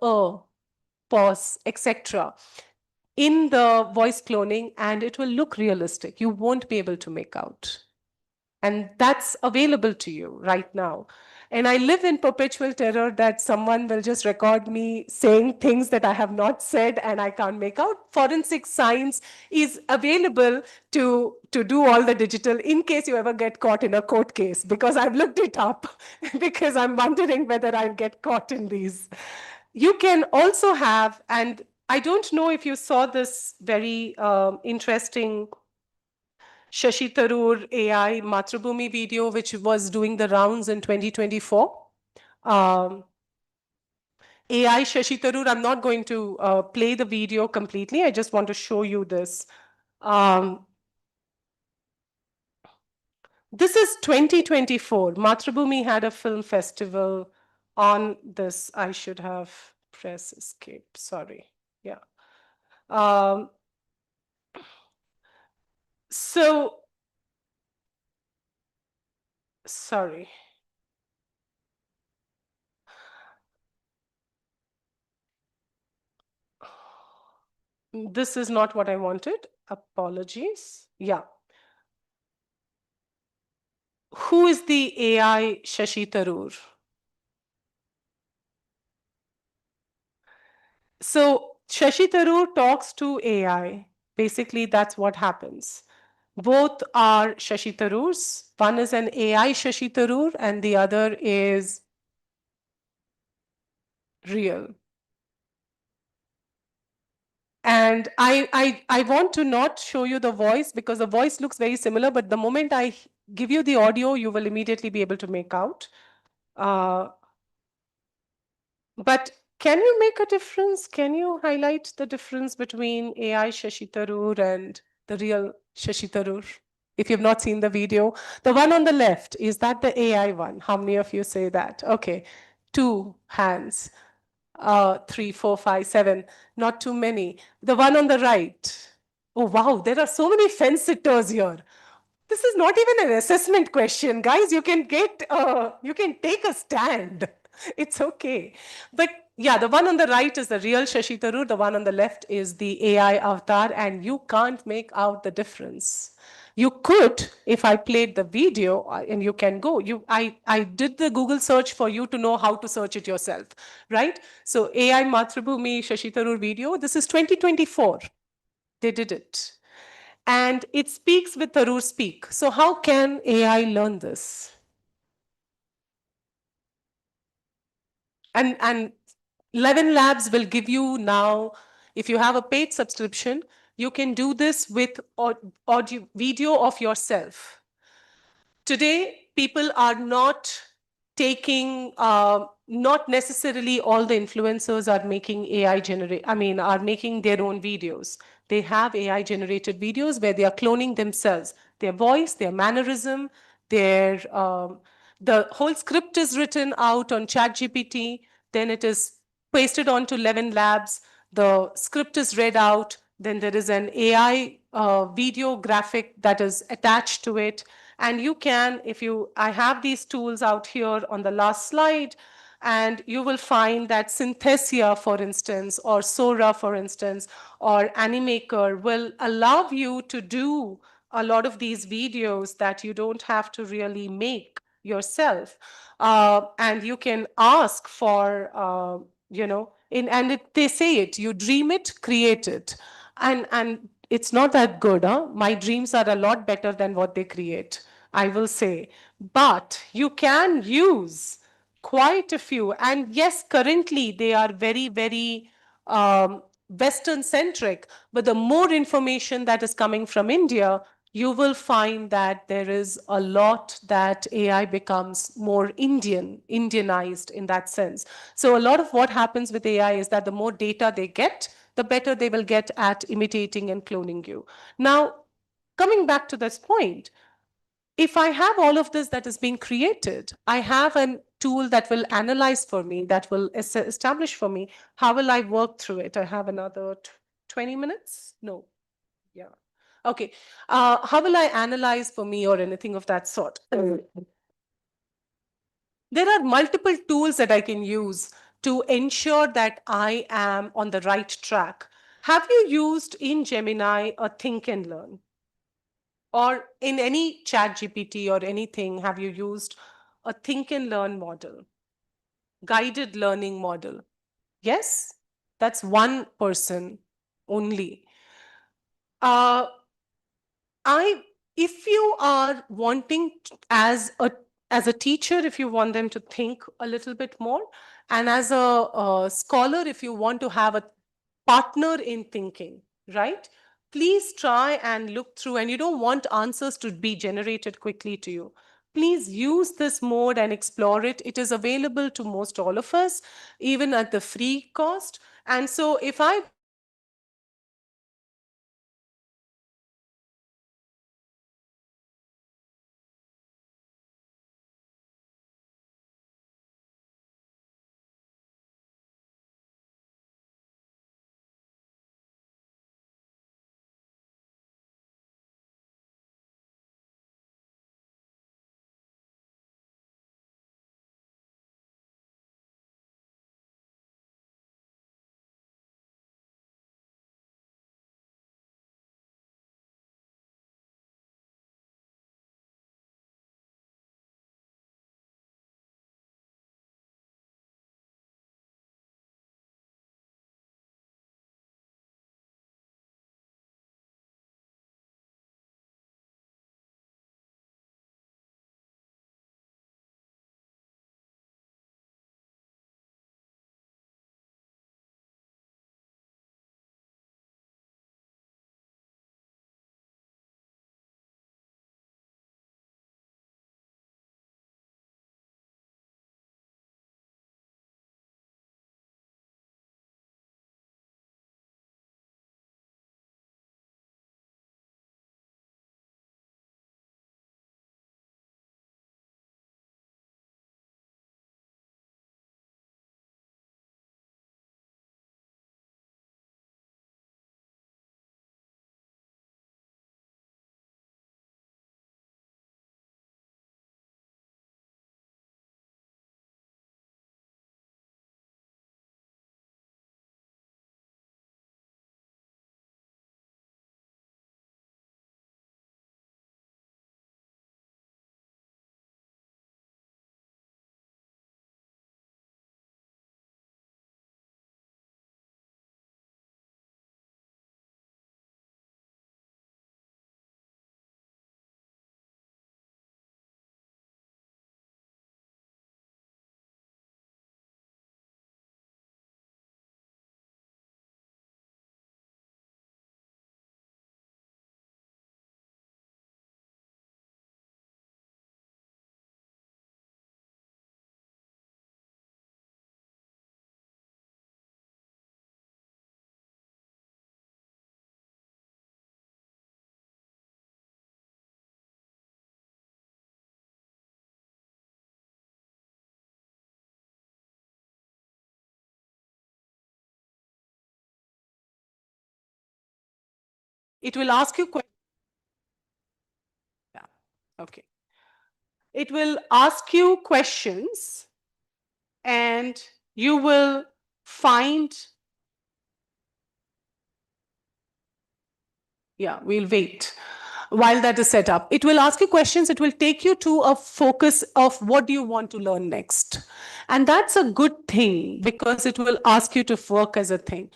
pause, etc. in the voice cloning, and it will look realistic. You won't be able to make out. And that's available to you right now. And I live in perpetual terror that someone will just record me saying things that I have not said and I can't make out. Forensic science is available to do all the digital in case you ever get caught in a court case, because I've looked it up because I'm wondering whether I'll get caught in these. You can also have, and I don't know if you saw this very interesting Shashi Tharoor AI Matrabhumi video, which was doing the rounds in 2024. AI Shashi Tharoor, I'm not going to play the video completely. I just want to show you this. This is 2024. Matrabhumi had a film festival on this. I should have press escape. Sorry. Yeah. So, sorry. This is not what I wanted. Apologies. Yeah. Who is the AI Shashi Tharoor? So Shashi Tharoor talks to AI. Basically, that's what happens. Both are Shashi Tharoors. One is an AI Shashi Tharoor and the other is real. And I want to not show you the voice because the voice looks very similar, but the moment I give you the audio, you will immediately be able to make out. But can you make a difference? Can you highlight the difference between AI Shashi Tharoor and the real Shashi Tharoor? If you've not seen the video, the one on the left, is that the AI one? How many of you say that? Okay, 2 hands. 3, 4, 5, 7, not too many. The one on the right. Oh, wow, there are so many fence sitters here. This is not even an assessment question, guys. You can take a stand. It's okay. But yeah, the one on the right is the real Shashi Tharoor. The one on the left is the AI avatar, and you can't make out the difference You could, if I played the video, and you can go, I did the Google search for you to know how to search it yourself, right? So AI Mathrubhumi Shashi Tharoor video, this is 2024. They did it. And it speaks with Tharoor Speak. So how can AI learn this? And 11 Labs will give you now, if you have a paid subscription, you can do this with audio video of yourself. Today, people are not taking, not necessarily all the influencers are making are making their own videos. They have AI generated videos where they are cloning themselves, their voice, their mannerism, the whole script is written out on ChatGPT, then it is pasted onto 11 Labs, the script is read out, then there is an AI video graphic that is attached to it. And you can, I have these tools out here on the last slide, and you will find that Synthesia, for instance, or Sora, for instance, or Animaker will allow you to do a lot of these videos that you don't have to really make yourself. And you can ask for, they say it, you dream it, create it. And it's not that good, huh? My dreams are a lot better than what they create, I will say. But you can use quite a few. And yes, currently they are very, very Western centric. But the more information that is coming from India, you will find that there is a lot that AI becomes more Indianized in that sense. So a lot of what happens with AI is that the more data they get, the better they will get at imitating and cloning you. Now, coming back to this point, if I have all of this that is being created, I have a tool that will analyze for me, that will establish for me, how will I work through it? I have another 20 minutes? No. Yeah. Okay. How will I analyze for me or anything of that sort? There are multiple tools that I can use to ensure that I am on the right track. Have you used in Gemini a Think and Learn? Or in any chat GPT or anything, have you used a Think and Learn model, guided learning model? Yes, that's one person only. Uh, I, if you are wanting as a teacher, if you want them to think a little bit more, and as a scholar, if you want to have a partner in thinking, right? Please try and look through, and you don't want answers to be generated quickly to you. Please use this mode and explore it. It is available to most all of us, even at the free cost. And so if I It will ask you questions. Yeah, okay. It will ask you questions and you will find, yeah, we'll wait while that is set up. It will ask you questions. It will take you to a focus of what do you want to learn next. And that's a good thing because it will ask you to work as a thing.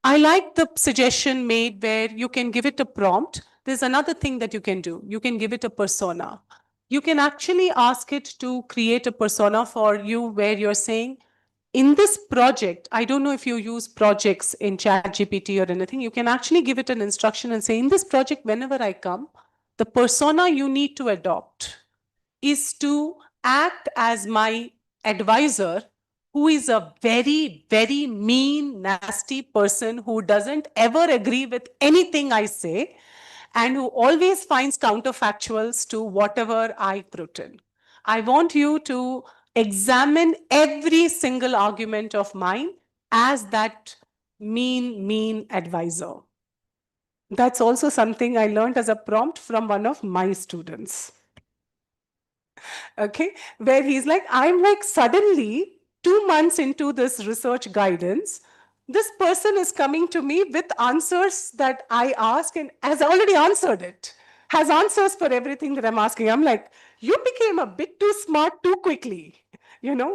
I like the suggestion made where you can give it a prompt. There's another thing that you can do. You can give it a persona. You can actually ask it to create a persona for you where you're saying, in this project, I don't know if you use projects in ChatGPT or anything, you can actually give it an instruction and say, in this project, whenever I come, the persona you need to adopt is to act as my advisor, who is a very, very mean, nasty person who doesn't ever agree with anything I say and who always finds counterfactuals to whatever I put in. I want you to examine every single argument of mine as that mean advisor. That's also something I learned as a prompt from one of my students. Okay, where he's like, I'm like suddenly 2 months into this research guidance, this person is coming to me with answers that I ask and has already answered it, has answers for everything that I'm asking. I'm like, you became a bit too smart too quickly,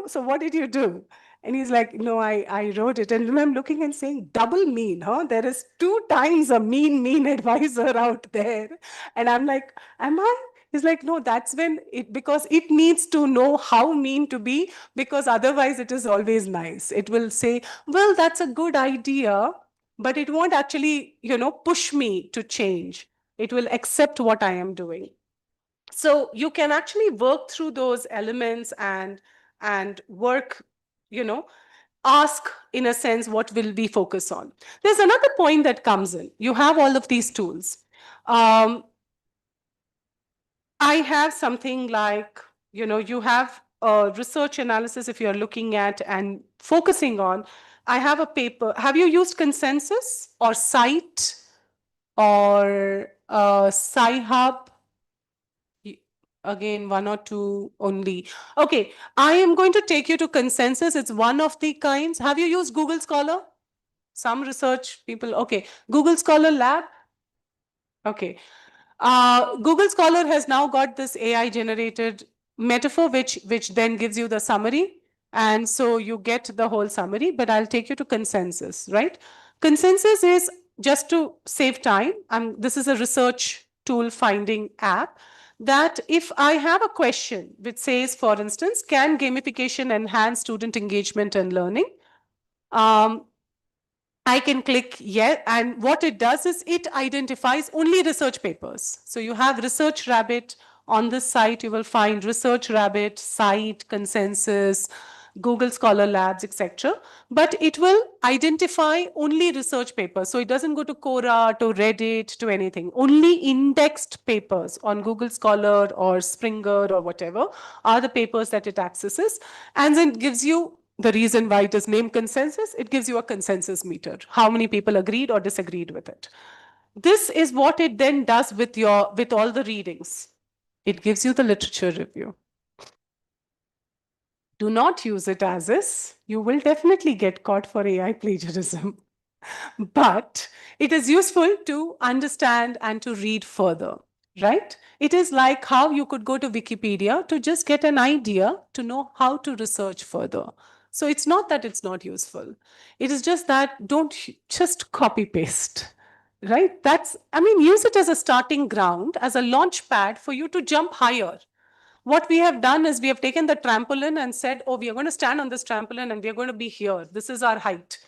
so what did you do? And he's like, no, I wrote it. And I'm looking and saying, double mean, huh? There is 2 times a mean advisor out there. And I'm like, am I? He's like, no, that's when because it needs to know how mean to be, because otherwise it is always nice. It will say, well, that's a good idea, but it won't actually, push me to change. It will accept what I am doing. So you can actually work through those elements and work, ask in a sense what will we focus on. There's another point that comes in. You have all of these tools. I have something like, you have a research analysis if you're looking at and focusing on. I have a paper. Have you used Consensus or Site or Sci-Hub? Again, one or two only. Okay, I am going to take you to Consensus. It's one of the kinds. Have you used Google Scholar? Some research people. Okay, Google Scholar Lab. Okay. Google Scholar has now got this AI generated metaphor, which then gives you the summary. And so you get the whole summary, but I'll take you to Consensus, right? Consensus is, just to save time, this is a research tool finding app, that if I have a question which says, for instance, can gamification enhance student engagement and learning? I can click yes, and what it does is it identifies only research papers. So you have Research Rabbit on this site, you will find Research Rabbit, Site, Consensus, Google Scholar Labs, etc. But it will identify only research papers. So it doesn't go to Quora, to Reddit, to anything. Only indexed papers on Google Scholar or Springer or whatever are the papers that it accesses, and then gives you the reason why it is named Consensus. It gives you a consensus meter, how many people agreed or disagreed with it. This is what it then does with all the readings. It gives you the literature review. Do not use it as is. You will definitely get caught for AI plagiarism. But it is useful to understand and to read further, right? It is like how you could go to Wikipedia to just get an idea to know how to research further. So it's not that it's not useful. It is just that don't just copy paste, right? Use it as a starting ground, as a launch pad for you to jump higher. What we have done is we have taken the trampoline and said, oh, we are going to stand on this trampoline and we are going to be here. This is our height.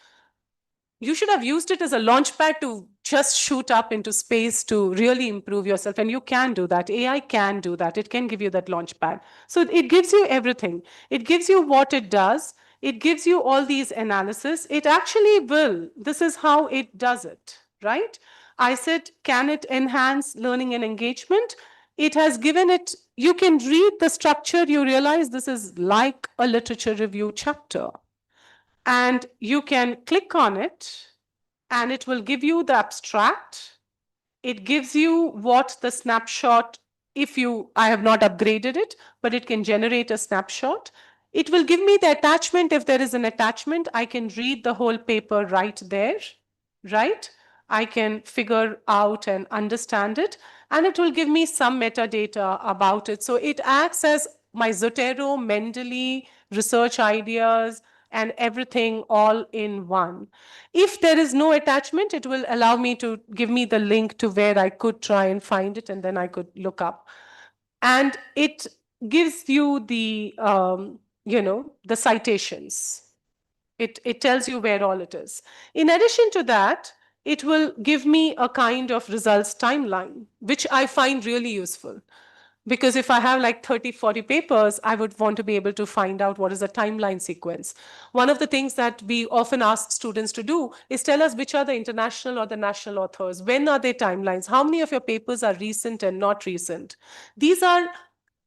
You should have used it as a launch pad to just shoot up into space to really improve yourself. And you can do that. AI can do that. It can give you that launch pad. So it gives you everything. It gives you what it does. It gives you all these analysis. It actually will. This is how it does it, right? I said, can it enhance learning and engagement? It has given it, you can read the structure, you realize this is like a literature review chapter. And you can click on it and it will give you the abstract. It gives you what the snapshot, if I have not upgraded it, but it can generate a snapshot. It will give me the attachment. If there is an attachment, I can read the whole paper right there, right? I can figure out and understand it, and it will give me some metadata about it. So it acts as my Zotero, Mendeley, research ideas, and everything all in one. If there is no attachment, it will allow me to give me the link to where I could try and find it, and then I could look up. And it gives you the, the citations. It tells you where all it is. In addition to that, it will give me a kind of results timeline, which I find really useful. Because if I have like 30, 40 papers, I would want to be able to find out what is the timeline sequence. One of the things that we often ask students to do is tell us which are the international or the national authors. When are their timelines? How many of your papers are recent and not recent? These are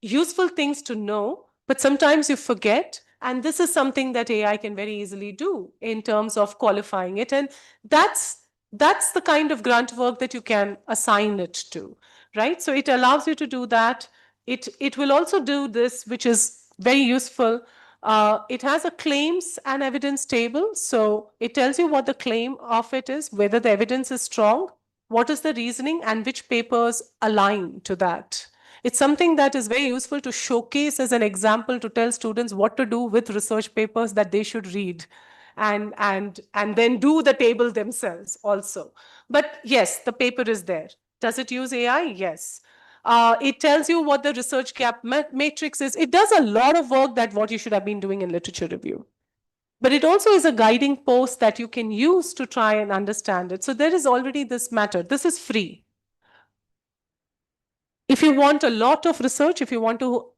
useful things to know, but sometimes you forget. And this is something that AI can very easily do in terms of qualifying it. And that's the kind of grunt work that you can assign it to, right? So it allows you to do that. It will also do this, which is very useful. It has a claims and evidence table. So it tells you what the claim of it is, whether the evidence is strong, what is the reasoning, and which papers align to that. It's something that is very useful to showcase as an example to tell students what to do with research papers that they should read, and then do the table themselves also. But yes, the paper is there. Does it use AI? Yes. It tells you what the research gap matrix is. It does a lot of work that what you should have been doing in literature review. But it also is a guiding post that you can use to try and understand it. So there is already this matter. This is free. If you want a lot of research, if you want to,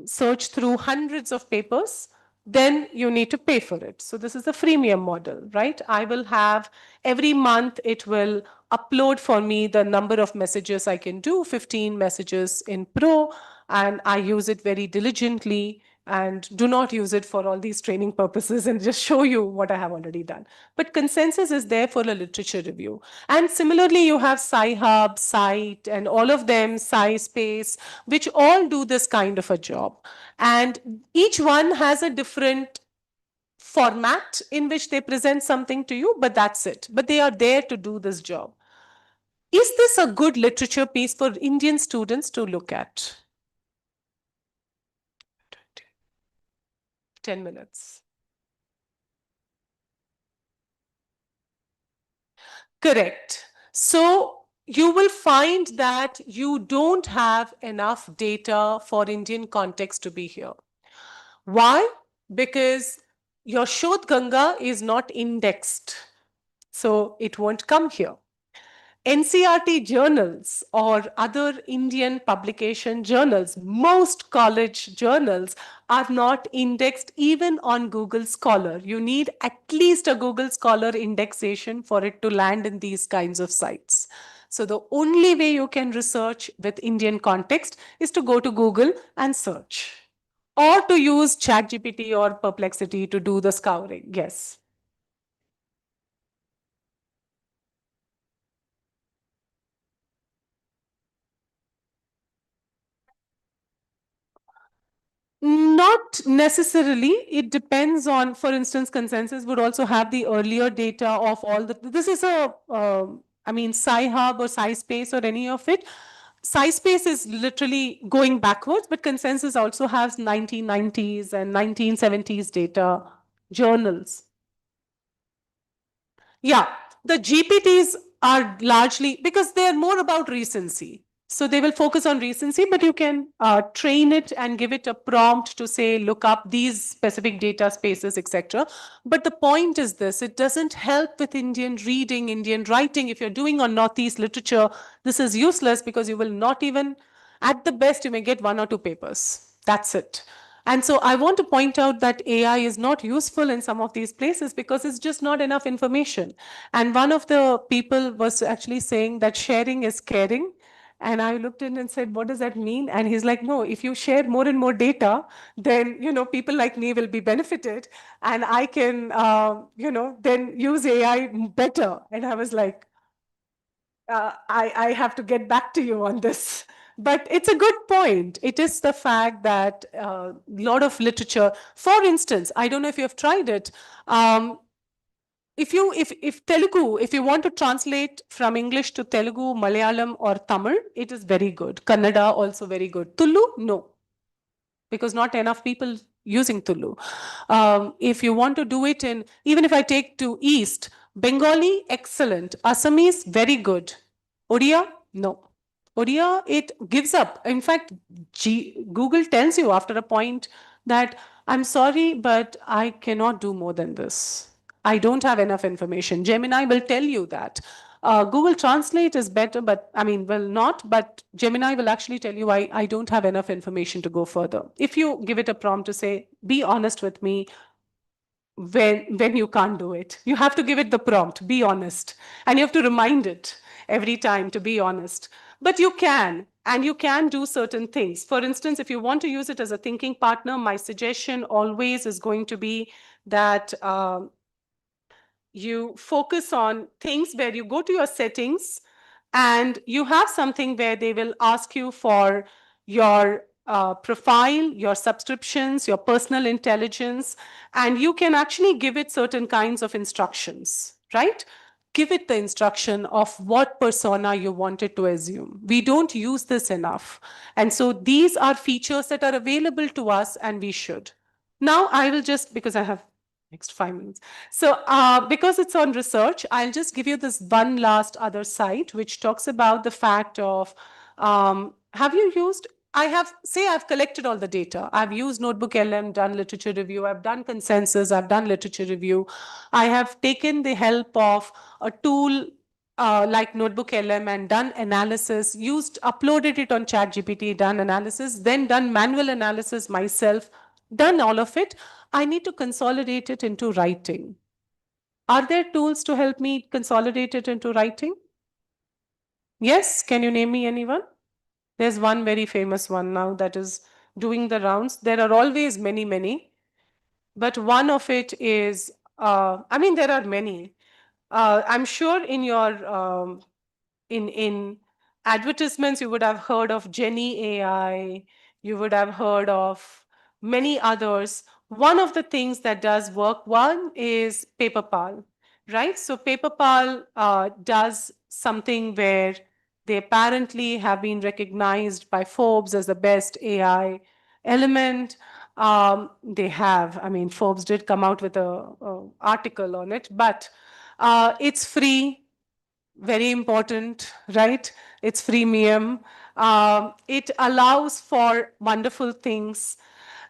search through hundreds of papers, then you need to pay for it. So this is the freemium model, right? I will have every month, it will upload for me the number of messages I can do, 15 messages in Pro, and I use it very diligently and do not use it for all these training purposes and just show you what I have already done. But consensus is there for a literature review. And similarly, you have Sci-Hub, Cite, and all of them, SciSpace, which all do this kind of a job. And each one has a different format in which they present something to you, but that's it. But they are there to do this job. Is this a good literature piece for Indian students to look at? 10 minutes. Correct. So you will find that you don't have enough data for Indian context to be here. Why? Because your Shodh Ganga is not indexed, so it won't come here. NCRT journals or other Indian publication journals, most college journals are not indexed even on Google Scholar. You need at least a Google Scholar indexation for it to land in these kinds of sites. So the only way you can research with Indian context is to go to Google and search, or to use ChatGPT or Perplexity to do the scouring. Yes. Not necessarily. It depends on, for instance, consensus would also have the earlier data of all the, this is Sci-Hub or SciSpace or any of it. SciSpace is literally going backwards, but consensus also has 1990s and 1970s data journals. Yeah, the GPTs are largely, because they're more about recency. So they will focus on recency, but you can train it and give it a prompt to say, look up these specific data spaces, etc. But the point is this, it doesn't help with Indian reading, Indian writing. If you're doing on Northeast literature, this is useless because you will not even, at the best, you may get 1 or 2 papers. That's it. And so I want to point out that AI is not useful in some of these places because it's just not enough information. And one of the people was actually saying that sharing is caring. And I looked in and said, what does that mean? And he's like, no, if you share more and more data, then, people like me will be benefited. And I can, then use AI better. And I was like, I have to get back to you on this. But it's a good point. It is the fact that a lot of literature, for instance, I don't know if you have tried it. If Telugu, if you want to translate from English to Telugu, Malayalam, or Tamil, it is very good. Kannada also very good. Tulu, no, because not enough people using Tulu. If you want to do it in, even if I take to East, Bengali, excellent. Assamese, very good. Odia, no. Odia, it gives up. In fact, Google tells you after a point that I'm sorry, but I cannot do more than this. I don't have enough information. Gemini will tell you that. Google Translate is better, but I mean, well, not, but Gemini will actually tell you, I don't have enough information to go further. If you give it a prompt to say, be honest with me, when you can't do it, you have to give it the prompt, be honest, and you have to remind it every time to be honest. But you can, and you can do certain things. For instance, if you want to use it as a thinking partner, my suggestion always is going to be that you focus on things where you go to your settings and you have something where they will ask you for your profile, your subscriptions, your personal intelligence, and you can actually give it certain kinds of instructions, right? Give it the instruction of what persona you wanted to assume. We don't use this enough. And so these are features that are available to us and we should. Now I will just, because I have next 5 minutes. So because it's on research, I'll just give you this one last other site, which talks about the fact of, have you used, I've collected all the data. I've used Notebook LM, done literature review, I've done consensus, I've done literature review. I have taken the help of a tool like Notebook LM and done analysis, uploaded it on ChatGPT, done analysis, then done manual analysis myself, done all of it. I need to consolidate it into writing. Are there tools to help me consolidate it into writing? Yes, can you name me anyone? There's one very famous one now that is doing the rounds. There are always many, many, but one of it is, I mean, there are many. I'm sure in your in advertisements you would have heard of Jenny AI, you would have heard of many others. One of the things that does work, one is PaperPal, right? So PaperPal does something where they apparently have been recognized by Forbes as the best AI element. They have, I mean, Forbes did come out with a article on it, but it's free. Very important, right? It's freemium. It allows for wonderful things.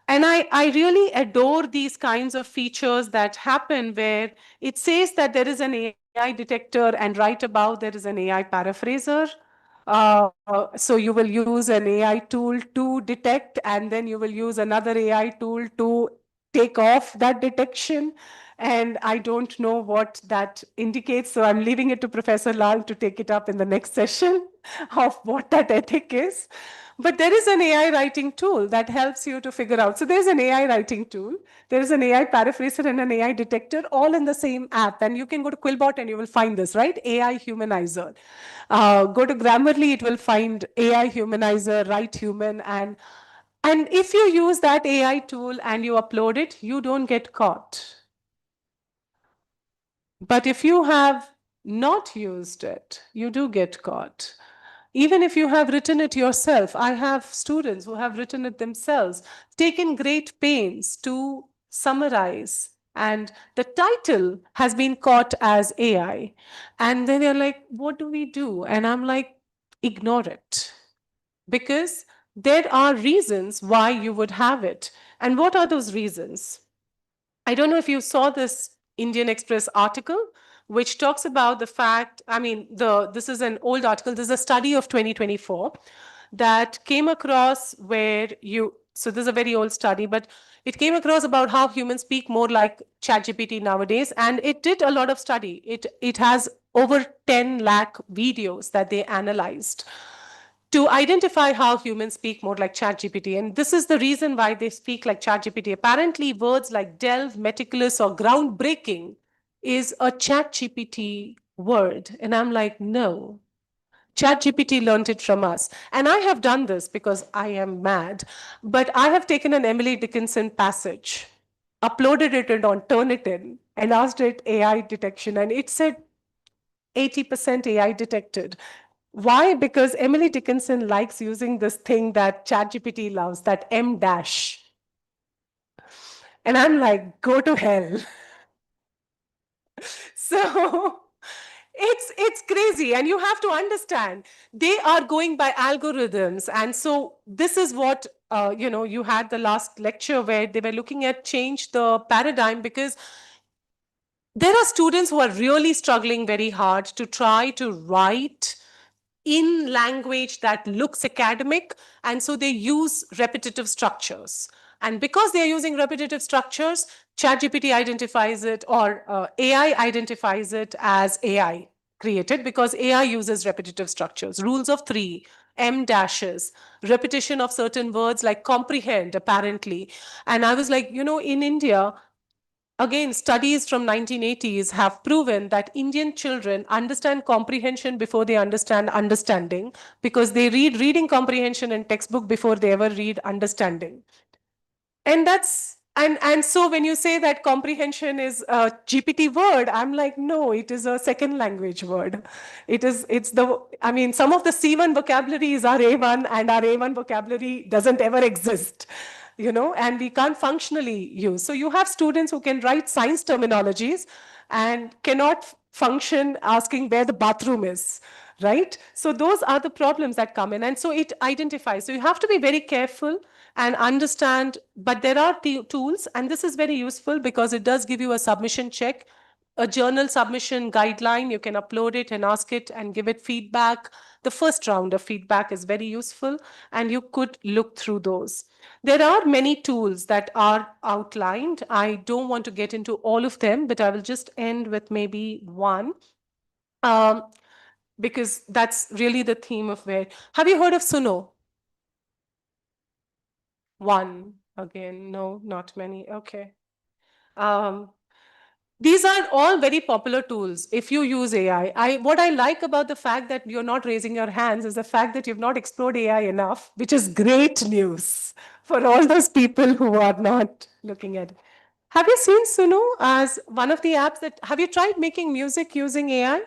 And I really adore these kinds of features that happen where it says that there is an AI detector and right above there is an AI paraphraser. So you will use an AI tool to detect, and then you will use another AI tool to take off that detection. And I don't know what that indicates. So I'm leaving it to Professor Lal to take it up in the next session of what that ethic is. But there is an AI writing tool that helps you to figure out. So there's an AI writing tool, there is an AI paraphraser and an AI detector all in the same app. And you can go to Quillbot and you will find this, right? AI humanizer. Go to Grammarly, it will find AI humanizer, write human. And if you use that AI tool and you upload it, you don't get caught. But if you have not used it, you do get caught. Even if you have written it yourself, I have students who have written it themselves, taken great pains to summarize, and the title has been caught as AI. And then they're like, what do we do? And I'm like, ignore it. Because there are reasons why you would have it. And what are those reasons? I don't know if you saw this Indian Express article, which talks about the fact, I mean, this is an old article, this is a study of 2024 that came across where so this is a very old study, but it came across about how humans speak more like ChatGPT nowadays, and it did a lot of study. It has over 10 lakh videos that they analyzed to identify how humans speak more like ChatGPT. And this is the reason why they speak like ChatGPT. Apparently, words like delve, meticulous, or groundbreaking is a ChatGPT word. And I'm like, no, ChatGPT learned it from us. And I have done this because I am mad, but I have taken an Emily Dickinson passage, uploaded it on Turnitin, and asked it AI detection, and it said 80% AI detected. Why? Because Emily Dickinson likes using this thing that ChatGPT loves, that M dash. And I'm like, go to hell. So it's crazy, and you have to understand they are going by algorithms. And so this is what you had the last lecture where they were looking at change the paradigm, because there are students who are really struggling very hard to try to write in language that looks academic, and so they use repetitive structures. And because they are using repetitive structures, ChatGPT identifies it, or AI identifies it as AI created, because AI uses repetitive structures, rules of three, M dashes, repetition of certain words like comprehend, apparently. And I was like, in India, again, studies from 1980s have proven that Indian children understand comprehension before they understand understanding, because they read reading comprehension and textbook before they ever read understanding. And that's and so when you say that comprehension is a GPT word, I'm like, no, it is a second language word. It's the, I mean, some of the C1 vocabulary is our A1, and our A1 vocabulary doesn't ever exist, and we can't functionally use. So you have students who can write science terminologies and cannot function asking where the bathroom is, right? So those are the problems that come in. And so it identifies. So you have to be very careful and understand, but there are tools, and this is very useful because it does give you a submission check, a journal submission guideline. You can upload it and ask it and give it feedback. The first round of feedback is very useful, and you could look through those. There are many tools that are outlined. I don't want to get into all of them, but I will just end with maybe one, because that's really the theme of where. Have you heard of Suno? One. Again, no, not many. Okay. Um, these are all very popular tools if you use AI. What I like about the fact that you're not raising your hands is the fact that you've not explored AI enough, which is great news for all those people who are not looking at it. Have you seen Suno as one of the apps that, have you tried making music using AI?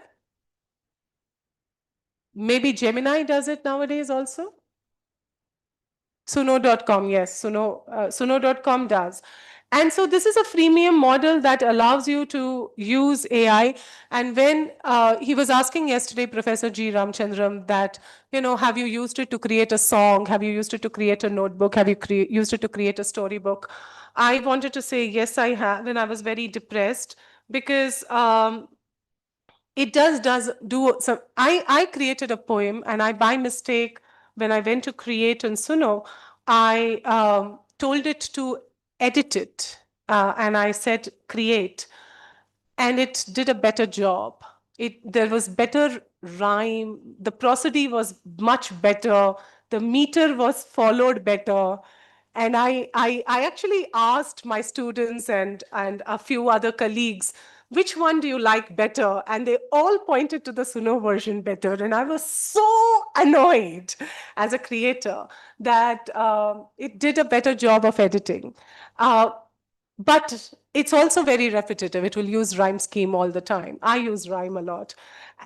Maybe Gemini does it nowadays also? Suno.com, yes, Suno.com does. And so this is a freemium model that allows you to use AI. And when he was asking yesterday, Professor G. Ramchandram, that, have you used it to create a song? Have you used it to create a notebook? Have you used it to create a storybook? I wanted to say, yes, I have. And I was very depressed because it does do some. I created a poem, and I, by mistake, when I went to create on Suno, I told it to edit it, and I said create, and it did a better job. There was better rhyme, the prosody was much better, the meter was followed better. And I actually asked my students and a few other colleagues, which one do you like better? And they all pointed to the Suno version better. And I was so annoyed as a creator that it did a better job of editing. But it's also very repetitive. It will use rhyme scheme all the time. I use rhyme a lot.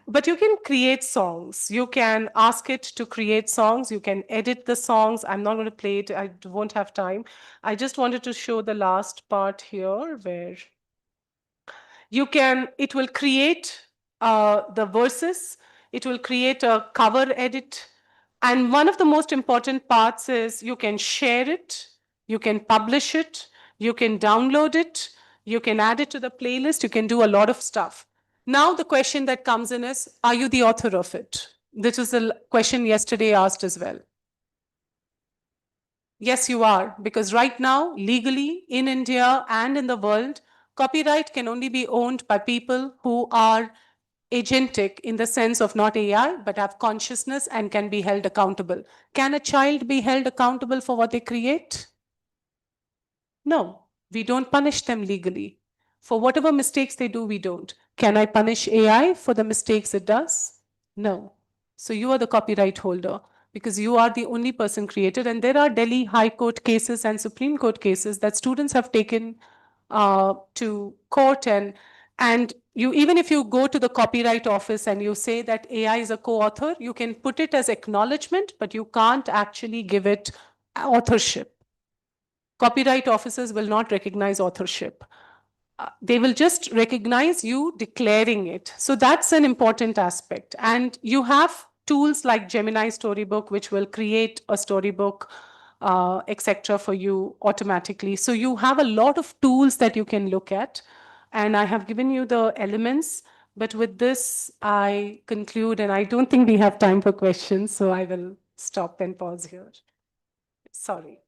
But you can create songs. You can ask it to create songs. You can edit the songs. I'm not going to play it. I won't have time. I just wanted to show the last part here where it will create the verses. It will create a cover edit. And one of the most important parts is you can share it, you can publish it, you can download it, you can add it to the playlist, you can do a lot of stuff. Now the question that comes in is, are you the author of it? This was the question yesterday asked as well. Yes, you are, because right now, legally, in India and in the world, copyright can only be owned by people who are agentic in the sense of not AI, but have consciousness and can be held accountable. Can a child be held accountable for what they create? No, we don't punish them legally. For whatever mistakes they do, we don't. Can I punish AI for the mistakes it does? No. So you are the copyright holder because you are the only person created. And there are Delhi High Court cases and Supreme Court cases that students have taken to court, and you, even if you go to the copyright office and you say that AI is a co-author, you can put it as acknowledgement, but you can't actually give it authorship. Copyright offices will not recognize authorship. They will just recognize you declaring it. So that's an important aspect. And you have tools like Gemini Storybook, which will create a storybook, etc., for you automatically. So you have a lot of tools that you can look at. And I have given you the elements. But with this, I conclude, and I don't think we have time for questions, so I will stop and pause here. Sorry.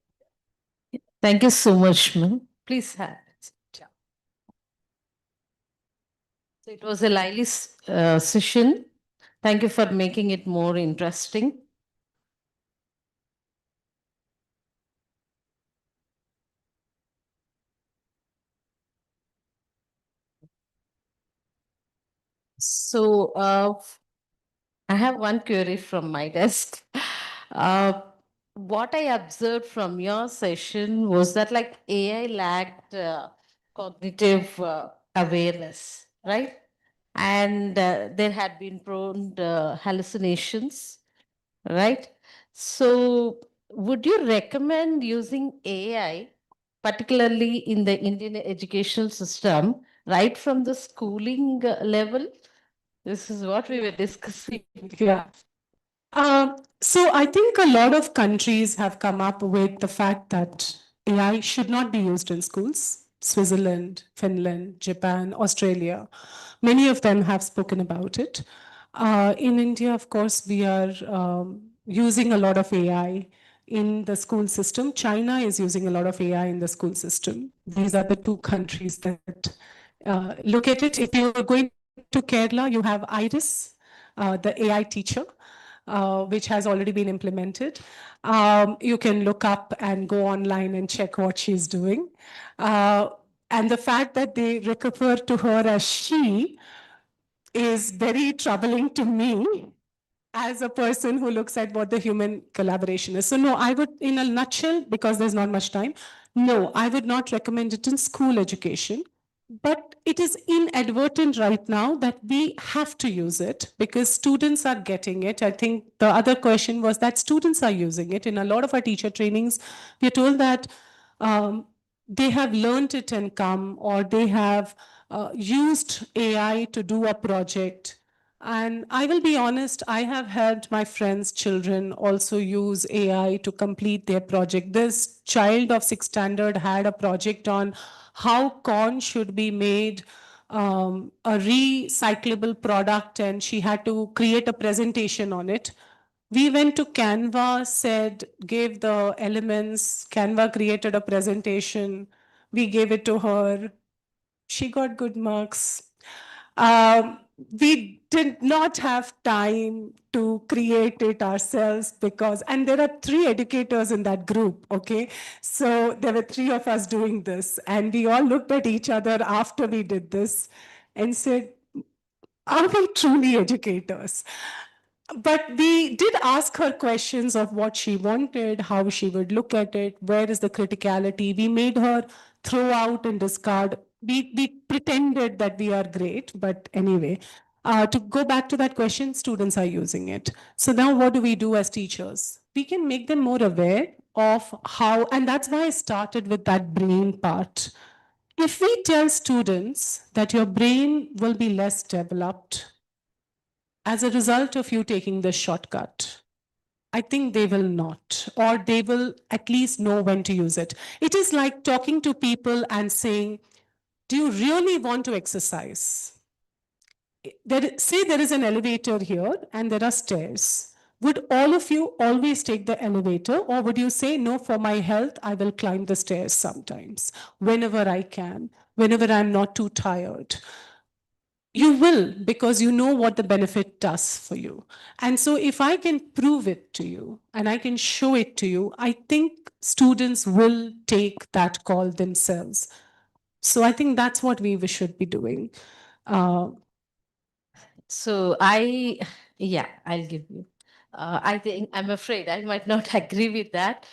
Thank you so much, ma'am. Please have. Yeah. So it was a lively session. Thank you for making it more interesting. So I have one query from my desk. What I observed from your session was that like AI lacked cognitive awareness, right? And there had been prone hallucinations, right? So would you recommend using AI, particularly in the Indian educational system, right from the schooling level? This is what we were discussing. Yeah. So I think a lot of countries have come up with the fact that AI should not be used in schools. Switzerland, Finland, Japan, Australia, many of them have spoken about it. In India, of course, we are using a lot of AI in the school system. China is using a lot of AI in the school system. These are the two countries that look at it. If you're going to Kerala, you have Iris, the AI teacher, which has already been implemented. You can look up and go online and check what she's doing. And the fact that they refer to her as she is very troubling to me as a person who looks at what the human collaboration is. So no, I would, in a nutshell, because there's not much time, no, I would not recommend it in school education. But it is inadvertent right now that we have to use it because students are getting it. I think the other question was that students are using it. In a lot of our teacher trainings, we're told that they have learned it and come, or they have used AI to do a project. And I will be honest, I have helped my friends' children also use AI to complete their project. This child of 6th standard had a project on how corn should be made a recyclable product, and she had to create a presentation on it. We went to Canva, said, gave the elements, Canva created a presentation, we gave it to her. She got good marks. We did not have time to create it ourselves because, and there are 3 educators in that group, okay? So there were 3 of us doing this, and we all looked at each other after we did this and said, are we truly educators? But we did ask her questions of what she wanted, how she would look at it, where is the criticality. We made her throw out and discard. We pretended that we are great, but anyway. To go back to that question, students are using it. So now what do we do as teachers? We can make them more aware of how, and that's why I started with that brain part. If we tell students that your brain will be less developed as a result of you taking this shortcut, I think they will not, or they will at least know when to use it. It is like talking to people and saying, do you really want to exercise? Say there is an elevator here and there are stairs. Would all of you always take the elevator, or would you say, no, for my health, I will climb the stairs sometimes, whenever I can, whenever I'm not too tired? You will, because you know what the benefit does for you. And so if I can prove it to you and I can show it to you, I think students will take that call themselves. So I think that's what we should be doing. So I Yeah, I'll give you. I think I'm afraid I might not agree with that.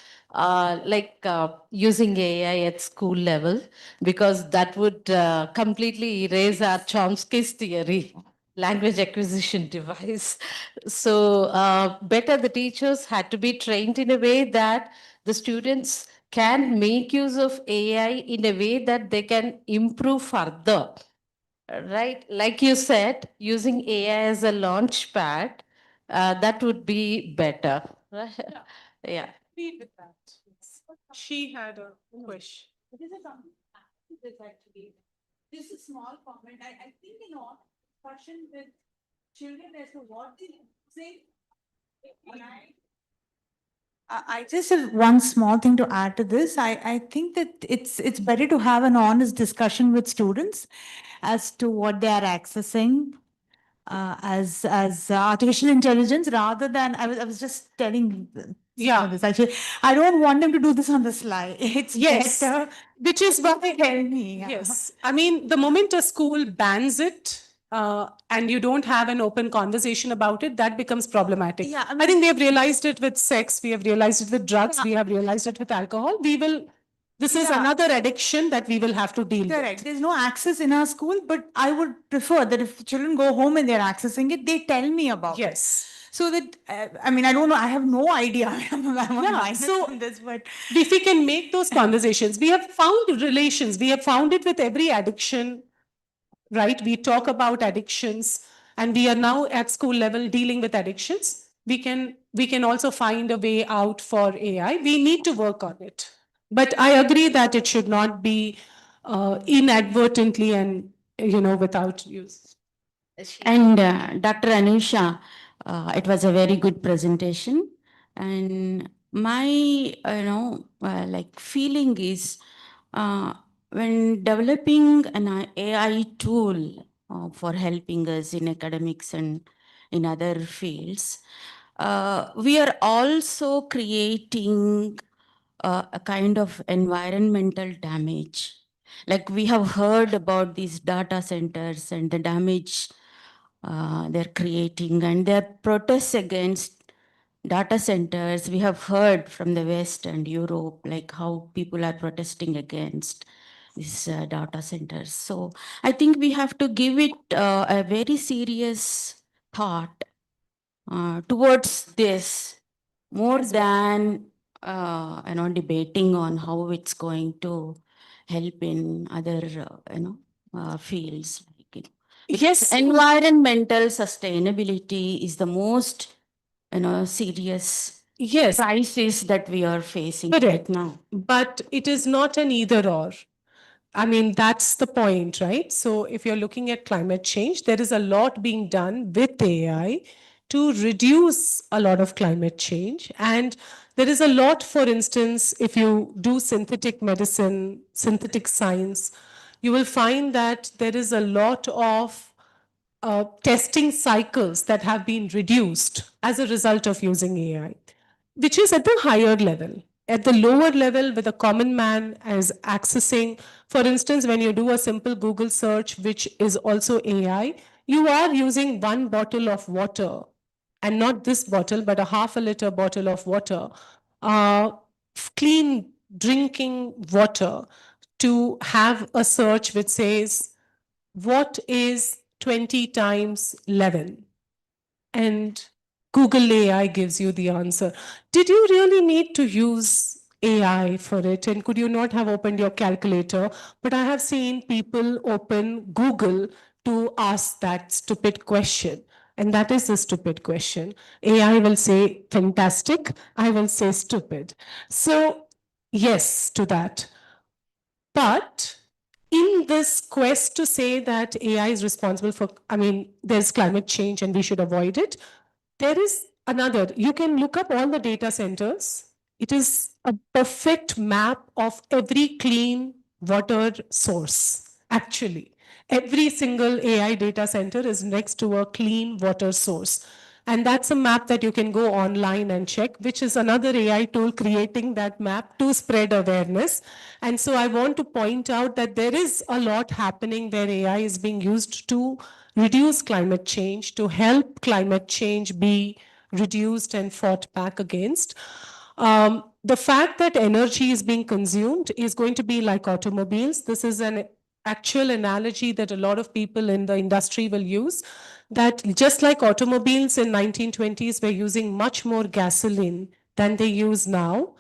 Using AI at school level, because that would completely erase our Chomsky's theory, language acquisition device. So, better the teachers had to be trained in a way that the students can make use of AI in a way that they can improve further. Right, like you said, using AI as a launch pad, that would be better. Right? Yeah. Agree with that. Yes. She had a question. Just a small comment. I think, discussion with children as to what they say. I just have one small thing to add to this. I think that it's better to have an honest discussion with students as to what they are accessing as artificial intelligence rather than I was just telling Yeah. this actually. I don't want them to do this on the sly. It's Yes. better. Which is why Tell me. Yeah. Yes. I mean, the moment a school bans it and you don't have an open conversation about it, that becomes problematic. Yeah, I I mean- think we have realized it with sex, we have realized it with drugs, we have realized it with alcohol. This is Yeah. another addiction that we will have to deal Correct. with. There's no access in our school, but I would prefer that if children go home and they're accessing it, they tell me about it. Yes. So that, I mean, I don't know, I have no idea. I'm a minus so- on this, but If we can make those conversations, we have found relations, we have found it with every addiction, right? We talk about addictions and we are now at school level dealing with addictions. We can also find a way out for AI. We need to work on it. But I agree that it should not be inadvertently and, without use. And Dr. Anusha, it was a very good presentation. And my, feeling is when developing an AI tool for helping us in academics and in other fields, we are also creating a kind of environmental damage. Like we have heard about these data centers and the damage they're creating and their protests against data centers. We have heard from the West and Europe, like how people are protesting against these data centers. So I think we have to give it a very serious thought towards this more than debating on how it's going to help in other fields. Yes. Environmental sustainability is the most serious Yes. crisis that we are facing Correct. right now. But it is not an either or. I mean, that's the point, right? So if you're looking at climate change, there is a lot being done with AI to reduce a lot of climate change. And there is a lot, for instance, if you do synthetic medicine, synthetic science, you will find that there is a lot of testing cycles that have been reduced as a result of using AI, which is at the higher level. At the lower level, with a common man as accessing, for instance, when you do a simple Google search, which is also AI, you are using one bottle of water, and not this bottle, but a half a liter bottle of water, uh, clean drinking water, to have a search which says, what is 20 times 11? And Google AI gives you the answer. Did you really need to use AI for it? And could you not have opened your calculator? But I have seen people open Google to ask that stupid question. And that is a stupid question. AI will say fantastic, I will say stupid. So, yes to that. But in this quest to say that AI is responsible for, I mean, there's climate change and we should avoid it, there is another. You can look up all the data centers. It is a perfect map of every clean water source, actually. Every single AI data center is next to a clean water source. And that's a map that you can go online and check, which is another AI tool creating that map to spread awareness. And so I want to point out that there is a lot happening where AI is being used to reduce climate change, to help climate change be reduced and fought back against. The fact that energy is being consumed is going to be like automobiles. This is an actual analogy that a lot of people in the industry will use, that just like automobiles in 1920s were using much more gasoline than they use now,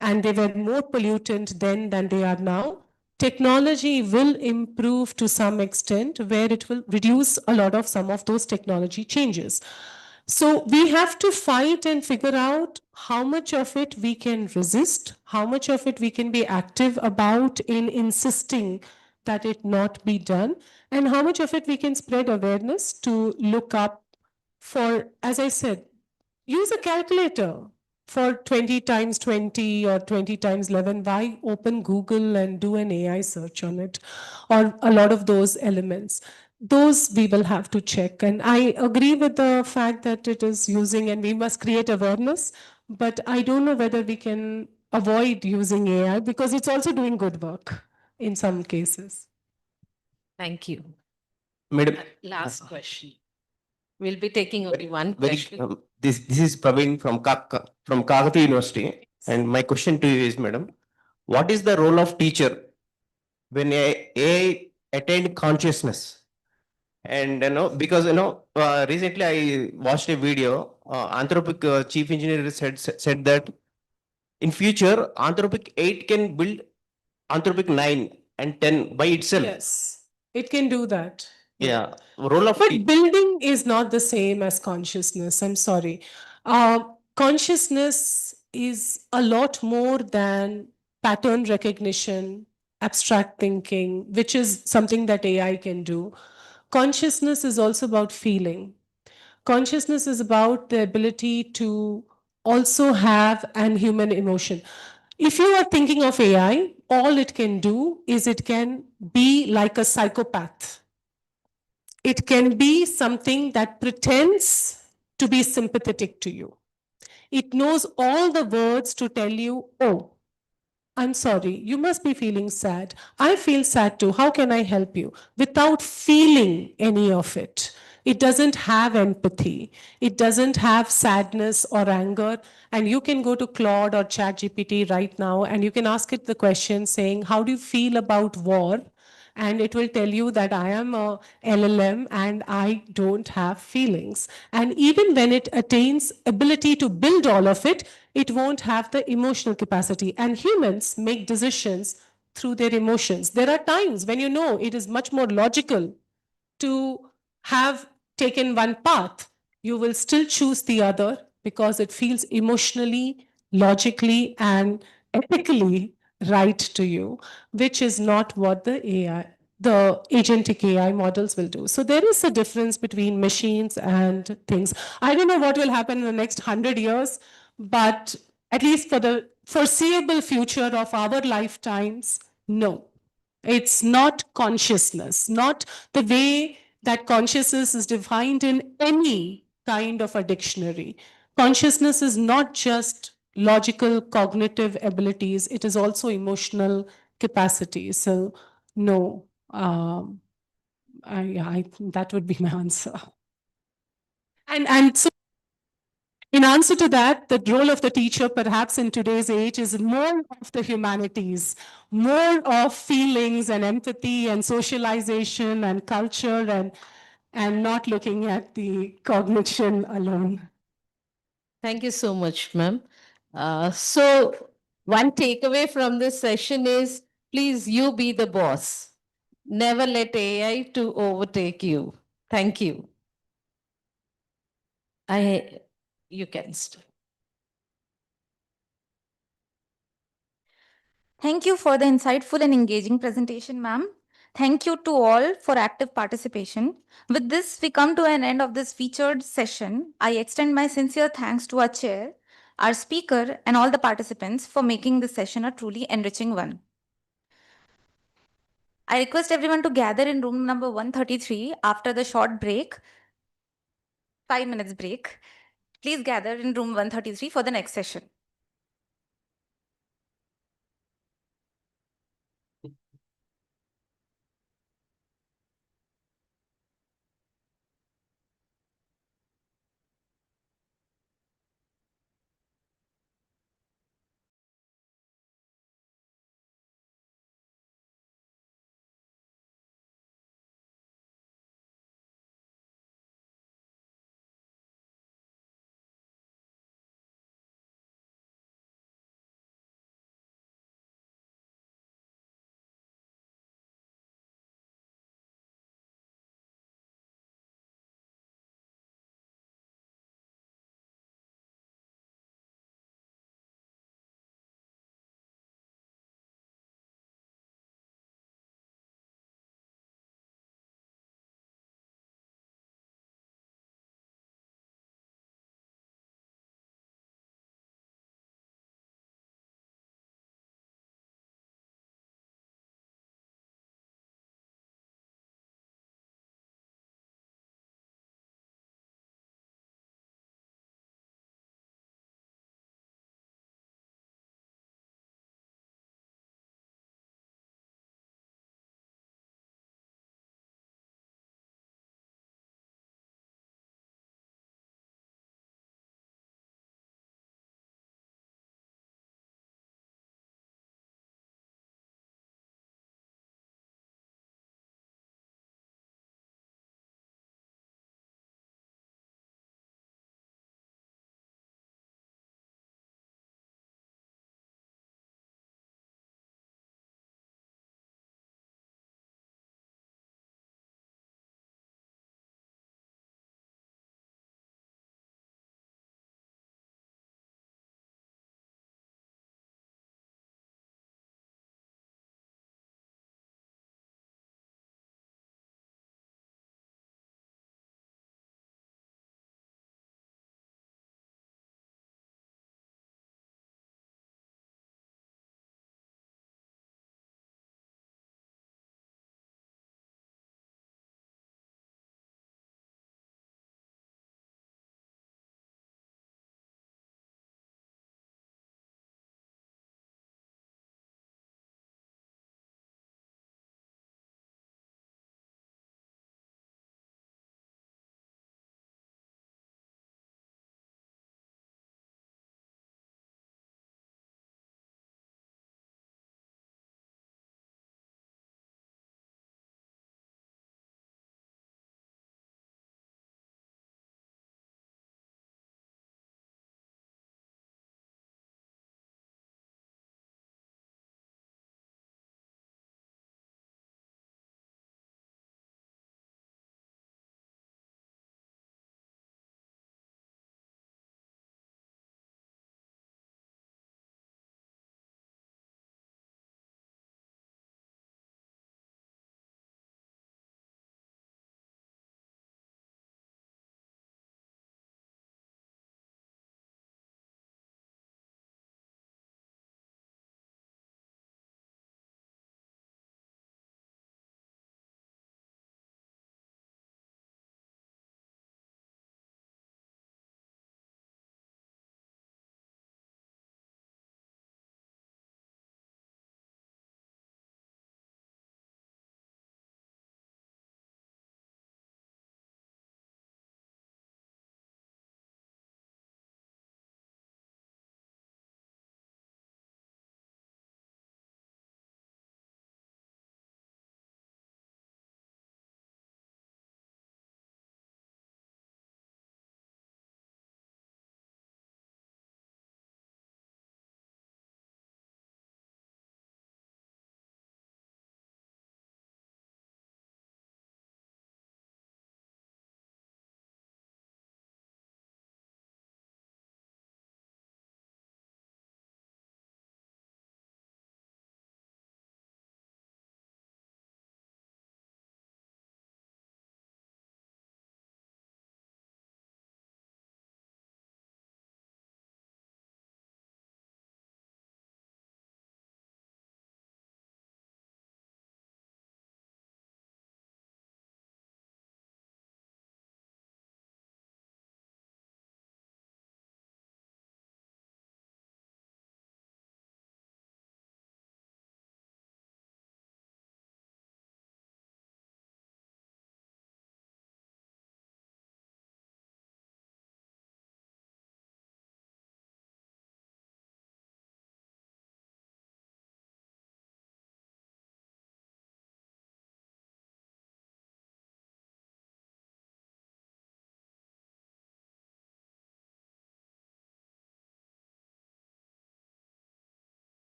and they were more pollutant then than they are now, technology will improve to some extent where it will reduce a lot of some of those technology changes. So we have to fight and figure out how much of it we can resist, how much of it we can be active about in insisting that it not be done, and how much of it we can spread awareness to look up for, as I said, use a calculator for 20 times 20 or 20 times 11. Why open Google and do an AI search on it, or a lot of those elements? Those we will have to check. And I agree with the fact that it is using, and we must create awareness, but I don't know whether we can avoid using AI because it's also doing good work in some cases. Thank you. Madam, Last question. We'll be taking only one very, question. this is Praveen from Kakati University, and my question to you is, madam, what is the role of teacher when AI attained consciousness? And because recently I watched a video. Anthropic chief engineer said that in future Anthropic 8 can build Anthropic 9 and 10 by itself. Yes, it can do that. Yeah, role of But building is not the same as consciousness. I'm sorry. Consciousness is a lot more than pattern recognition, abstract thinking, which is something that AI can do. Consciousness is also about feeling. Consciousness is about the ability to also have an human emotion. If you are thinking of AI, all it can do is it can be like a psychopath. It can be something that pretends to be sympathetic to you. It knows all the words to tell you, oh, I'm sorry, you must be feeling sad. I feel sad too. How can I help you? Without feeling any of it. It doesn't have empathy. It doesn't have sadness or anger. And you can go to Claude or ChatGPT right now and you can ask it the question saying, how do you feel about war? And it will tell you that I am a LLM and I don't have feelings. And even when it attains ability to build all of it, it won't have the emotional capacity. And humans make decisions through their emotions. There are times when you know it is much more logical to have taken one path, you will still choose the other because it feels emotionally, logically, and ethically right to you, which is not what the agentic AI models will do. So there is a difference between machines and things. I don't know what will happen in the next 100 years, but at least for the foreseeable future of our lifetimes, no. It's not consciousness, not the way that consciousness is defined in any kind of a dictionary. Consciousness is not just logical cognitive abilities, it is also emotional capacity. So, no, that would be my answer. And so in answer to that, the role of the teacher, perhaps in today's age, is more of the humanities, more of feelings and empathy and socialization and culture and not looking at the cognition alone. Thank you so much, ma'am. So one takeaway from this session is, please, you be the boss. Never let AI to overtake you. Thank you. You can start. Thank you for the insightful and engaging presentation, ma'am. Thank you to all for active participation. With this, we come to an end of this featured session. I extend my sincere thanks to our chair, our speaker, and all the participants for making this session a truly enriching one. I request everyone to gather in room number 133 after the short break, 5 minutes break. Please gather in room 133 for the next session.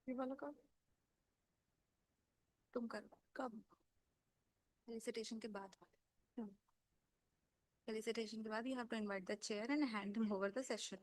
ये वाला कब? तुम कर कब? Felicitation के बाद. Felicitation के बाद you have to invite the chair and hand him over the session.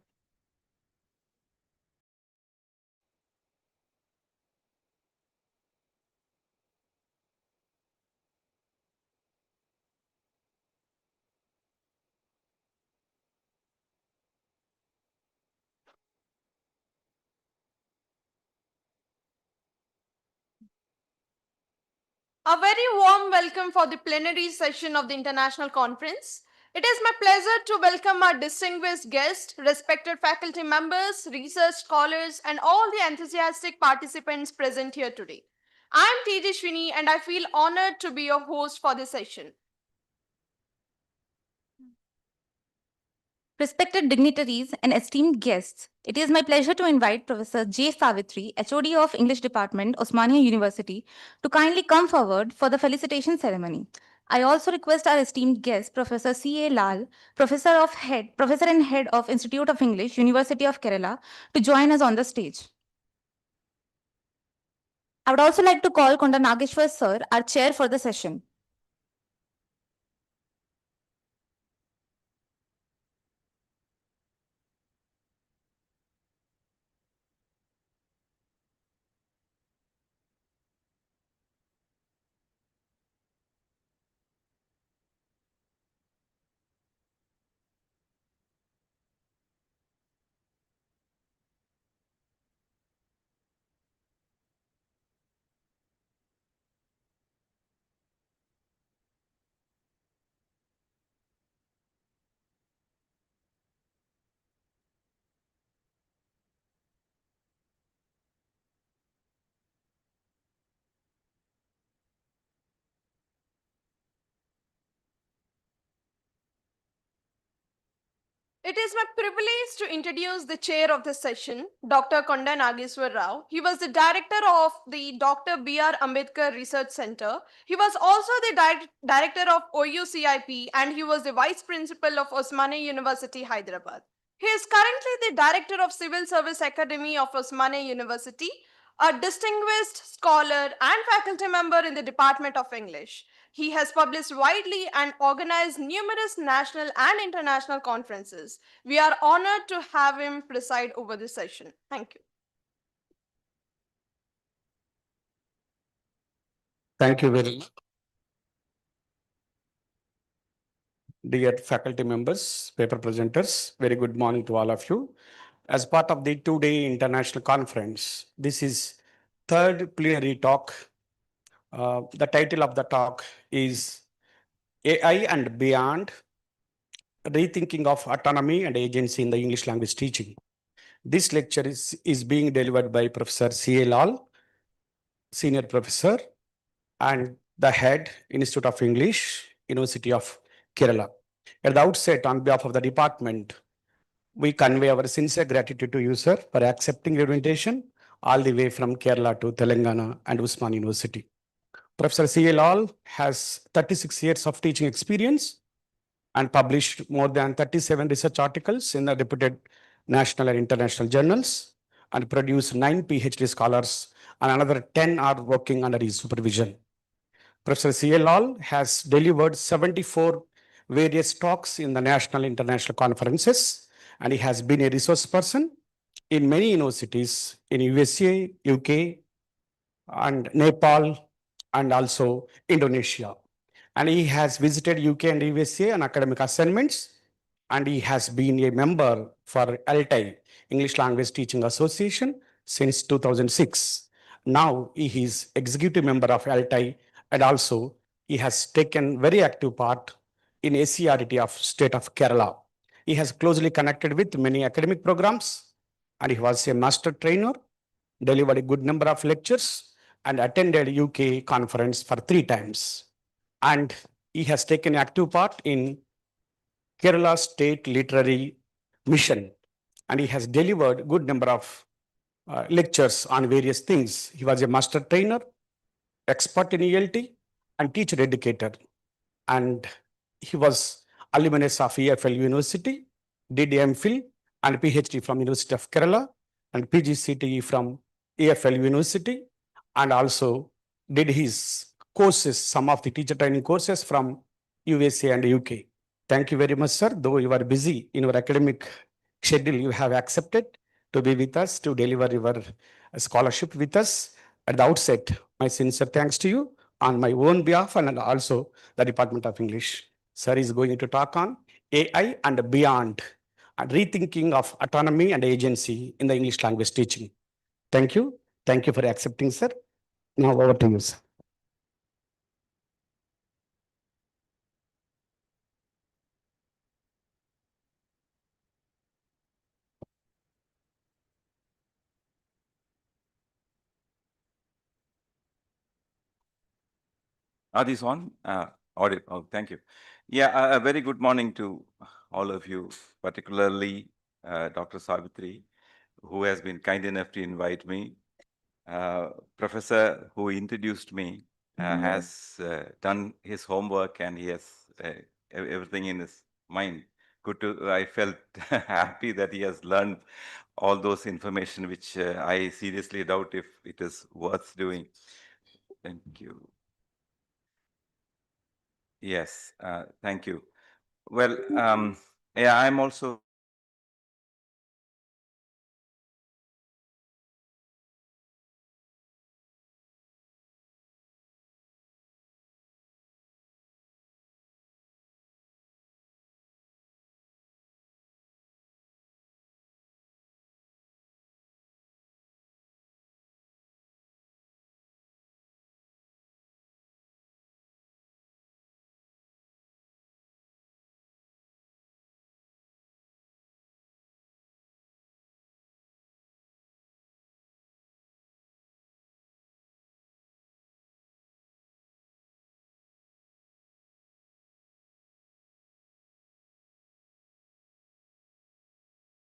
A very warm welcome for the plenary session of the International Conference. It is my pleasure to welcome our distinguished guests, respected faculty members, research scholars, and all the enthusiastic participants present here today. I am Tejashwini and I feel honored to be your host for this session. Respected dignitaries and esteemed guests, it is my pleasure to invite Professor J. Savitri, HOD of English Department, Osmania University, to kindly come forward for the felicitation ceremony. I also request our esteemed guest, Professor C.A. Lal, Professor and Head of Institute of English, University of Kerala, to join us on the stage. I would also like to call Konda Nageshwar Sir, our chair for the session. It is my privilege to introduce the chair of the session, Dr. Konda Nageswar Rao. He was the director of the Dr. B.R. Ambedkar Research Center. He was also the director of OUCIP and he was the vice principal of Osmania University, Hyderabad. He is currently the director of Civil Service Academy of Osmania University, a distinguished scholar and faculty member in the Department of English. He has published widely and organized numerous national and international conferences. We are honored to have him preside over this session. Thank you. Thank you very much. Dear faculty members, paper presenters, very good morning to all of you. As part of the two-day international conference, this is third plenary talk. The title of the talk is AI and Beyond, Rethinking of Autonomy and Agency in the English Language Teaching. This lecture is being delivered by Professor C.A. Lal, Senior Professor, and the Head, Institute of English, University of Kerala. At the outset, on behalf of the department, we convey our sincere gratitude to you, sir, for accepting the invitation all the way from Kerala to Telangana and Usman University. Professor C.A. Lal has 36 years of teaching experience and published more than 37 research articles in the reputed national and international journals and produced 9 PhD scholars and another 10 are working under his supervision. Professor C.A. Lal has delivered 74 various talks in the national and international conferences, and he has been a resource person in many universities in USA, UK, and Nepal, and also Indonesia. And he has visited UK and USA on academic assignments, and he has been a member for LTI, English Language Teaching Association, since 2006. Now he is executive member of LTI, and also he has taken very active part in ACRT of state of Kerala. He has closely connected with many academic programs, and he was a master trainer, delivered a good number of lectures, and attended UK conference for 3 times. And he has taken active part in Kerala State Literary Mission, and he has delivered good number of lectures on various things. He was a master trainer, expert in ELT, and teacher educator. And he was alumnus of EFL University, did MPhil and PhD from University of Kerala and PGCTE from EFL University, and also did his courses, some of the teacher training courses from USA and UK. Thank you very much, sir. Though you are busy in your academic schedule, you have accepted to be with us, to deliver your scholarship with us. At the outset, my sincere thanks to you on my own behalf and also the Department of English. Sir is going to talk on AI and beyond, and rethinking of autonomy and agency in the English language teaching. Thank you. Thank you for accepting, sir. Now over to you, sir. Are these on? Audio. Oh, thank you. Yeah, a very good morning to all of you, particularly Dr. Savitri, who has been kind enough to invite me. Professor who introduced me has done his homework and he has everything in his mind. I felt happy that he has learned all those information, which I seriously doubt if it is worth doing. Thank you. Yes, thank you. Well, yeah, I'm also